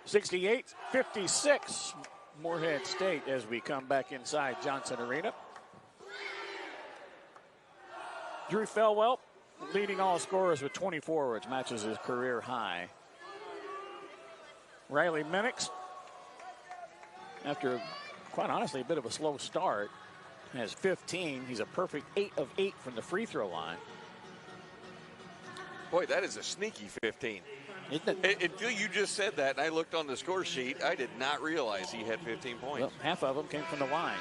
(68-56) Morehead State as we come back inside Johnson Arena. Drew Thelwell leading all scorers with 24, which matches his career high. Riley Minix, after quite honestly a bit of a slow start, has 15. He's a perfect 8 of 8 from the free throw line. Boy, that is a sneaky 15. Until you just said that, and I looked on the score sheet, I did not realize he had 15 points. Well, half of them came from the line.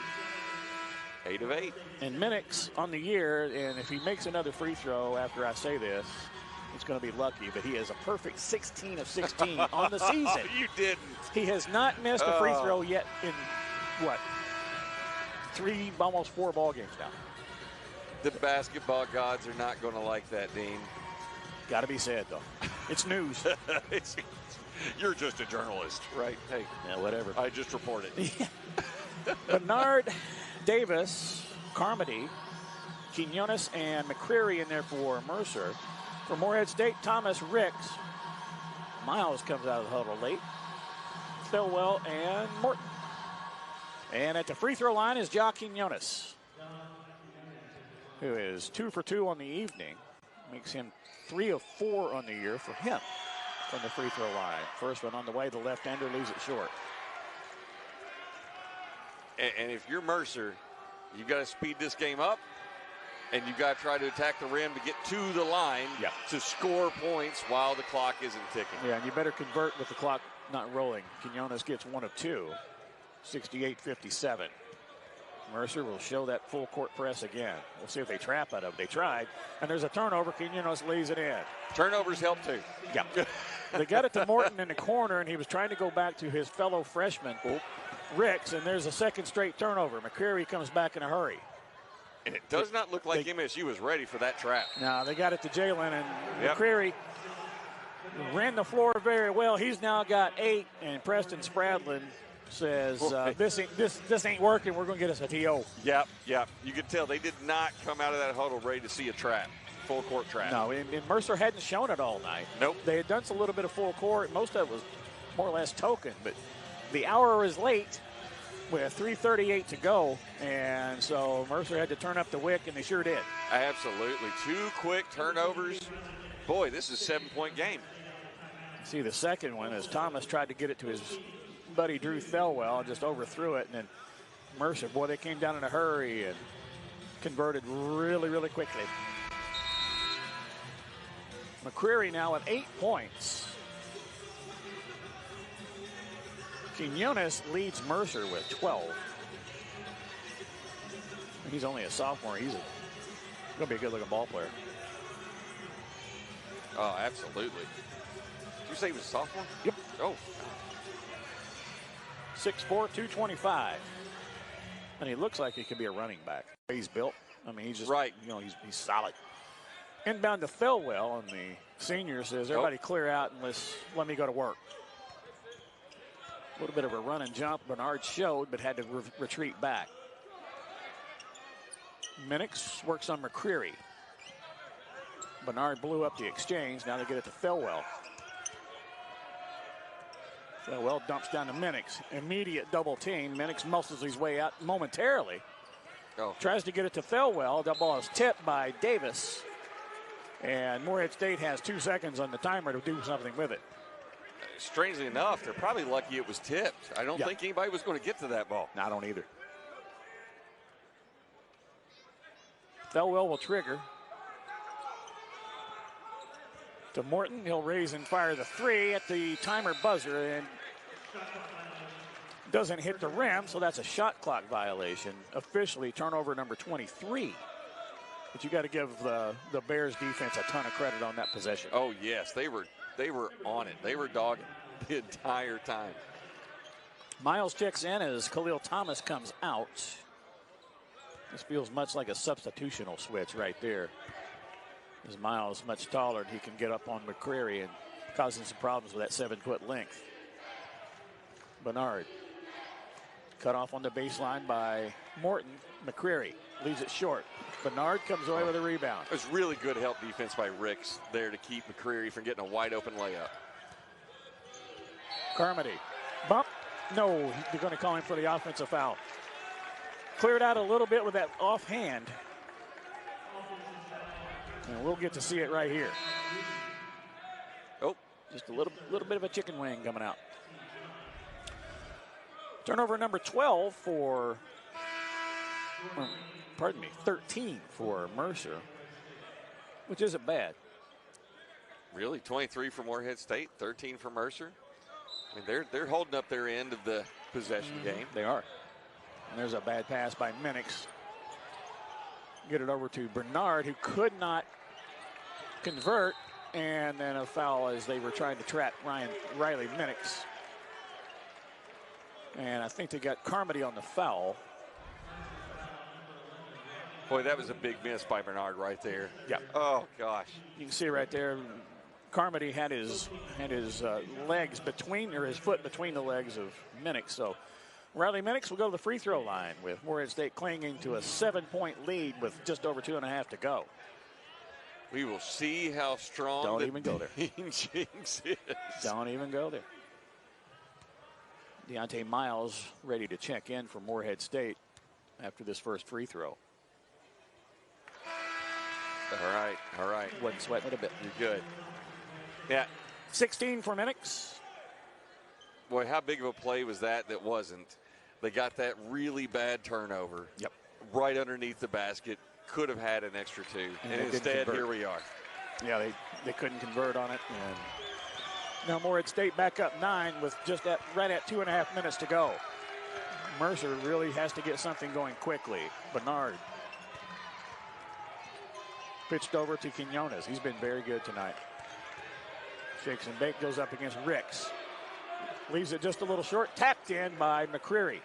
8 of 8. And Minix on the year, and if he makes another free throw after I say this, he's going to be lucky, but he has a perfect 16 of 16 on the season. You didn't. He has not missed a free throw yet in, what, 3, almost 4 ball games now. The basketball gods are not going to like that, Dean. Got to be said, though. It's news. You're just a journalist, right? Hey, yeah, whatever. I just reported. Bernard, Davis, Carmody, Quinones, and McCreary in there for Mercer. For Morehead State, Thomas, Ricks. Miles comes out of the huddle late. Thelwell and Morton. And at the free throw line is Quinones, who is 2 for 2 on the evening. Makes him 3 of 4 on the year for him from the free throw line. First one on the way, the left-hander leaves it short. And if you're Mercer, you've got to speed this game up, and you've got to try to attack the rim to get to the line to score points while the clock isn't ticking. Yeah, and you better convert with the clock not rolling. Quinones gets 1 of 2, 68-57. Mercer will show that full court press again. We'll see if they trap out of it. They tried, and there's a turnover. Quinones lays it in. Turnovers help too. Yeah. They got it to Morton in the corner, and he was trying to go back to his fellow freshman, Ricks, and there's a second straight turnover. McCreary comes back in a hurry. And it does not look like MSU was ready for that trap. No, they got it to Jalen, and McCreary ran the floor very well. He's now got 8, and Preston Spradlin says, this ain't working. We're going to get us a TO. Yep. You could tell they did not come out of that huddle ready to see a trap, full court trap. No, and Mercer hadn't shown it all night. Nope. They had done a little bit of full court. Most of it was more or less token, but the hour is late with 3:38 to go, and so Mercer had to turn up the wick, and they sure did. Absolutely. 2 quick turnovers. Boy, this is a 7-point game. See the second one as Thomas tried to get it to his buddy Drew Thelwell and just overthrew it. And then Mercer, boy, they came down in a hurry and converted really, really quickly. McCreary now with 8 points. Quinones leads Mercer with 12. And he's only a sophomore. He's going to be a good-looking ball player. Oh, absolutely. Did you say he was a sophomore? Yep. Oh. 6'4", 225. And he looks like he could be a running back. He's built. I mean, he's just, right. You know, he's solid. Inbound to Thelwell, and the senior says, everybody clear out and let me go to work. A little bit of a run and jump Bernard showed, but had to retreat back. Minix works on McCreary. Bernard blew up the exchange. Now they get it to Thelwell. Thelwell dumps down to Minix. Immediate double team. Minix muscles his way out momentarily. Tries to get it to Thelwell. The ball is tipped by Davis. And Morehead State has 2 seconds on the timer to do something with it. Strangely enough, they're probably lucky it was tipped. I don't think anybody was going to get to that ball. No, I don't either. Thelwell will trigger. To Morton, he'll raise and fire the 3 at the timer buzzer and doesn't hit the rim, so that's a shot clock violation. Officially, turnover number 23. But you got to give the Bears defense a ton of credit on that possession. Oh yes, they were on it. They were dogging the entire time. Miles checks in as Khalil Thomas comes out. This feels much like a substitutional switch right there. As Miles much taller, he can get up on McCreary and causing some problems with that 7-foot length. Bernard cut off on the baseline by Morton. McCreary leaves it short. Bernard comes away with a rebound. It was really good help defense by Ricks there to keep McCreary from getting a wide open layup. Carmody. Bump. No, they're going to call him for the offensive foul. Cleared out a little bit with that offhand. And we'll get to see it right here. Oh, just a little bit of a chicken wing coming out. Turnover number 12 for, pardon me, 13 for Mercer, which isn't bad. Really? 23 for Morehead State, 13 for Mercer? I mean, they're holding up their end of the possession game. They are. And there's a bad pass by Minix. Get it over to Bernard, who could not convert, and then a foul as they were trying to trap Riley Minix. And I think they got Carmody on the foul. Boy, that was a big miss by Bernard right there. Yeah. Oh gosh. You can see right there, Carmody had his legs between, or his foot between the legs of Minix. So Riley Minix will go to the free throw line with Morehead State clinging to a 7-point lead with just over 2.5 to go. We will see how strong Don't even go there. Jinx is. Don't even go there. Dieonte Miles ready to check in for Morehead State after this first free throw. All right. Wasn't sweating it a bit. You're good. Yeah. 16 for Minix. Boy, how big of a play was that wasn't? They got that really bad turnover. Yep. Right underneath the basket. Could have had an extra 2. And instead, here we are. Yeah, they couldn't convert on it. And now Morehead State back up 9 with just right at 2.5 minutes to go. Mercer really has to get something going quickly. Bernard pitched over to Quinones. He's been very good tonight. Shakes and bake, goes up against Ricks. Leaves it just a little short. Tapped in by McCreary.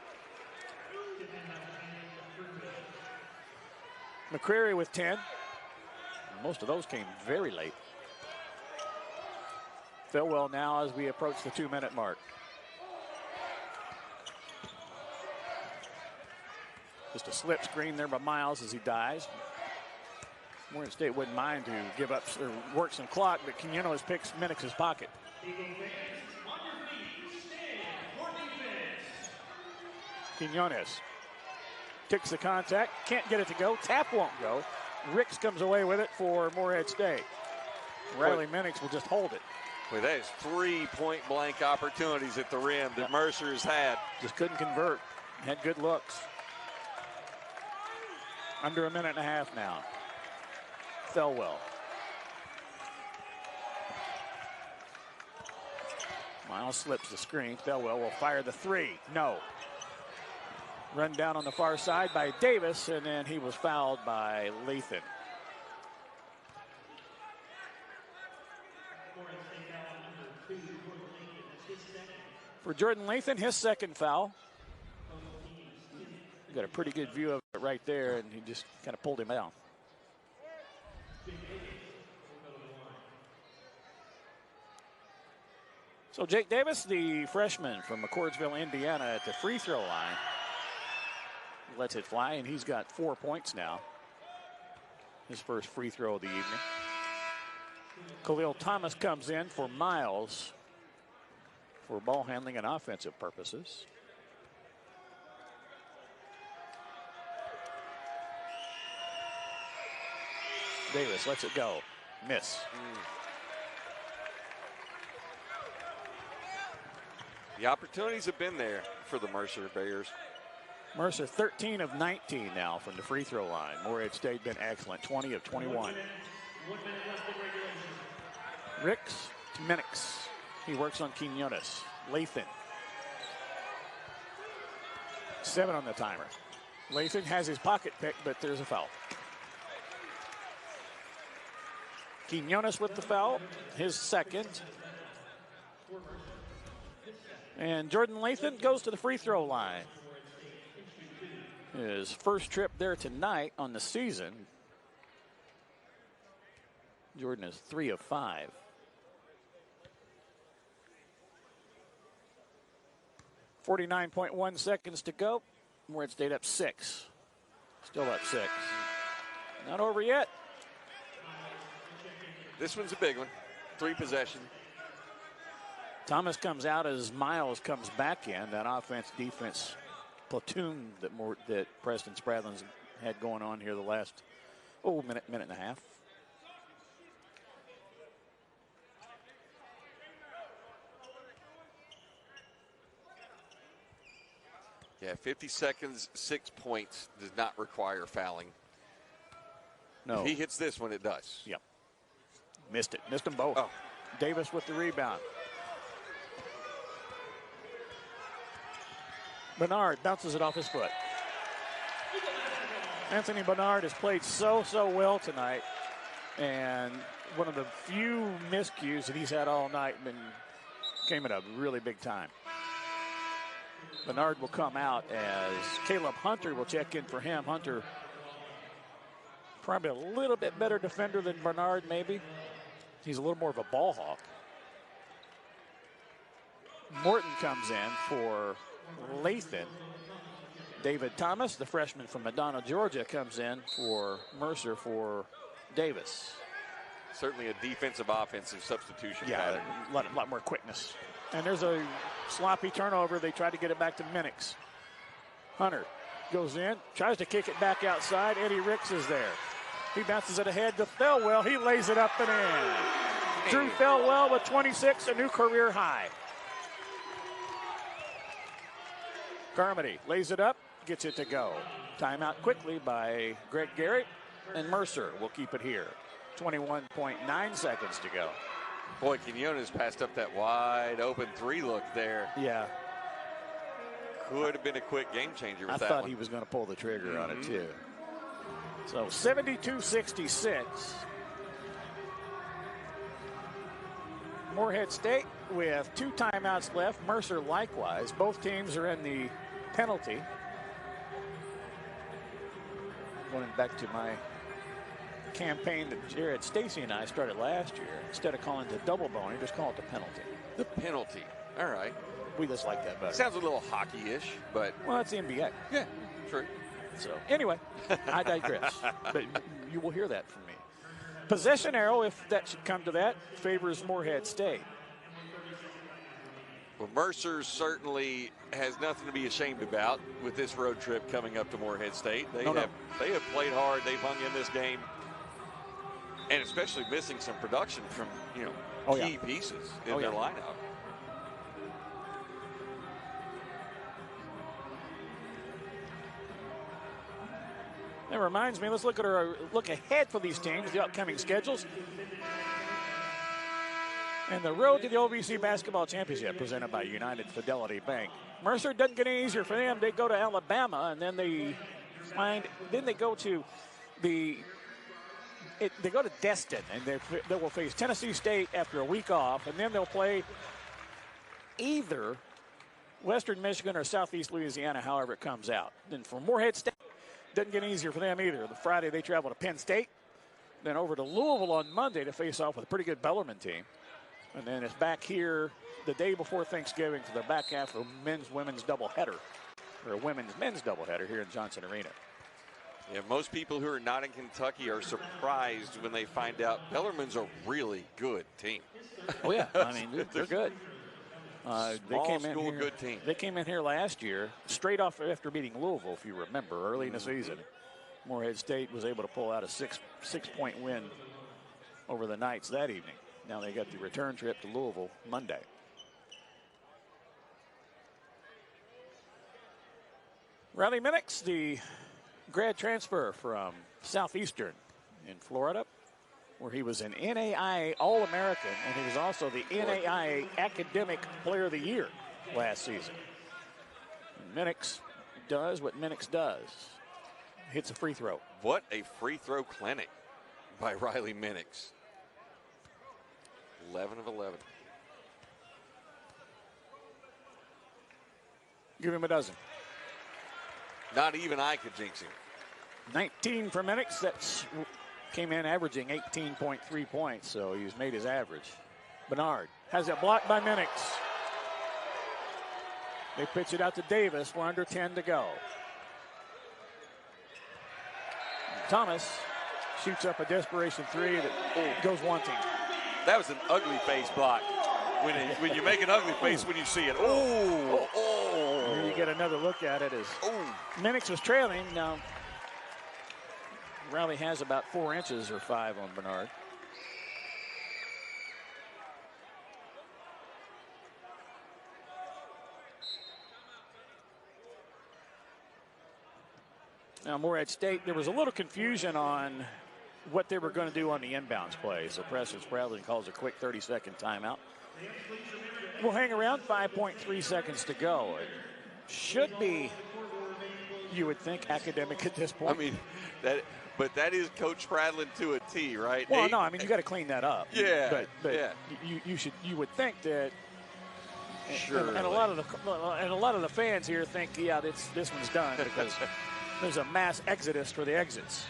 McCreary with 10. Most of those came very late. Thelwell now as we approach the 2-minute mark. Just a slip screen there by Miles as he dives. Morehead State wouldn't mind to give up or work some clock, but Quinones picks Minix's pocket. Quinones takes the contact, can't get it to go. Tap won't go. Ricks comes away with it for Morehead State. Riley Minix will just hold it. Well, that is 3 point-blank opportunities at the rim that Mercer has had. Just couldn't convert. Had good looks. Under a minute and a half now. Thelwell. Miles slips the screen. Thelwell will fire the three. No. Run down on the far side by Davis, and then he was fouled by Lathan. For Jordan Lathan, his second foul. You got a pretty good view of it right there, and he just kind of pulled him down. So Jake Davis, the freshman from McCordsville, Indiana, at the free throw line. Lets it fly, and he's got 4 points now. His first free throw of the evening. Khalil Thomas comes in for Miles for ball handling and offensive purposes. Davis lets it go. Miss. The opportunities have been there for the Mercer Bears. Mercer 13 of 19 now from the free throw line. Morehead State been excellent, 20 of 21. Ricks to Minix. He works on Quinones. Lathan. 7 on the timer. Lathan has his pocket picked, but there's a foul. Quinones with the foul, his second. And Jordan Lathan goes to the free throw line. His first trip there tonight on the season. Jordan is 3 of 5. .1 seconds to go. Morehead State up 6. Still up 6. Not over yet. This one's a big one. 3 possession. Thomas comes out as Miles comes back in. That offense-defense platoon that Preston Spradlin's had going on here the last minute and a half. Yeah, 50 seconds, 6 points does not require fouling. No. If he hits this one, it does. Yep. Missed it. Missed them both. Oh. Davis with the rebound. Bernard bounces it off his foot. Anthony Bernard has played so well tonight. And one of the few miscues that he's had all night came at a really big time. Bernard will come out as Caleb Hunter will check in for him. Hunter, probably a little bit better defender than Bernard, maybe. He's a little more of a ball hawk. Morton comes in for Lathan. David Thomas, the freshman from Madonna, Georgia, comes in for Mercer for Davis. Certainly a defensive-offensive substitution pattern. A lot more quickness. And there's a sloppy turnover. They try to get it back to Minix. Hunter goes in, tries to kick it back outside. Eddie Ricks is there. He bounces it ahead to Thelwell. He lays it up and in. Drew Thelwell with 26, a new career high. Carmody lays it up, gets it to go. Timeout quickly by Greg Garrett, and Mercer will keep it here. 21.9 seconds to go. Boy, Quinones passed up that wide open 3 look there. Yeah. Could have been a quick game changer with I that thought one. he was going to pull the trigger on it, too. So 72-66. Morehead State with 2 timeouts left. Mercer likewise. Both teams are in the penalty. Going back to my campaign that Jared Stacy and I started last year. Instead of calling it the double bonus, just call it the penalty. The penalty. All right. We just like that better. Sounds a little hockey-ish, but... Well, that's the NBA. Yeah, true. So, anyway, I digress. But you will hear that from me. Possession arrow, if that should come to that, favors Morehead State. Well, Mercer certainly has nothing to be ashamed about with this road trip coming up to Morehead State. They have played hard. They've hung in this game. And especially missing some production from, key pieces in their lineup. That reminds me, let's look ahead for these teams, the upcoming schedules. And the road to the OVC Basketball Championship presented by United Fidelity Bank. Mercer doesn't get any easier for them. They go to Alabama, and then they go to they go to Destin, and they will face Tennessee State after a week off, and then they'll play either Western Michigan or Southeast Louisiana, however it comes out. Then for Morehead State, doesn't get any easier for them either. The Friday they travel to Penn State, then over to Louisville on Monday to face off with a pretty good Bellarmine team. And then it's back here the day before Thanksgiving for the back half of women's doubleheader, or a men's doubleheader here in Johnson Arena. Yeah, most people who are not in Kentucky are surprised when they find out Bellarmine's a really good team. Oh yeah, I mean they're good. Good team. They came in here last year straight off after beating Louisville, if you remember, early in the season. Morehead State was able to pull out a six-point win over the Knights that evening. Now they got the return trip to Louisville Monday. Riley Minix, the grad transfer from Southeastern in Florida, where he was an NAIA All-American, and he was also the NAIA Academic Player of the Year last season. And Minix does what Minix does. Hits a free throw. What a free throw clinic by Riley Minix. 11 of 11. Give him a dozen. Not even I could jinx him. 19 for Minix. That's came in averaging 18.3 points, so he's made his average. Bernard has it blocked by Minix. They pitch it out to Davis. We're under 10 to go. Thomas shoots up a desperation three that goes wanting. That was an ugly face block. When you make an ugly face when you see it. Here you get another look at it as Minix was trailing. Now Riley has about 4 inches or 5 on Bernard. Now Morehead State, there was a little confusion on what they were going to do on the inbounds play. So Preston Spradlin calls a quick 30-second timeout. We'll hang around, 5.3 seconds to go. It should be, you would think, academic at this point. I mean, that is Coach Spradlin to a T, right? Well, no, I mean, you got to clean that up. Yeah. But yeah. You would think that. Sure. And a lot of the fans here think, yeah, this one's done because there's a mass exodus for the exits.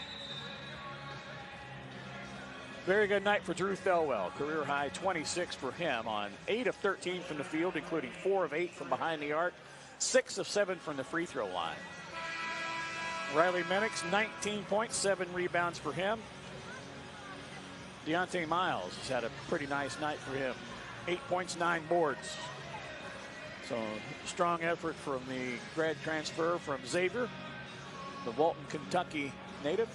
Very good night for Drew Thelwell. Career high 26 for him on 8 of 13 from the field, including 4 of 8 from behind the arc, 6 of 7 from the free throw line. Riley Minix, 19 points, 7 rebounds for him. Dieonte Miles has had a pretty nice night for him. 8 points, 9 boards. So strong effort from the grad transfer from Xavier, the Walton, Kentucky native.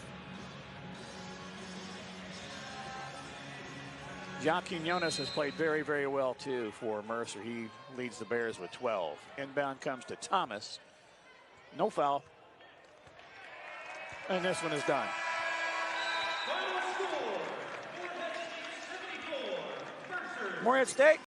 Joaquin Jonas has played very, very well, too, for Mercer. He leads the Bears with 12. Inbound comes to Thomas. No foul. And this one is done. Morehead State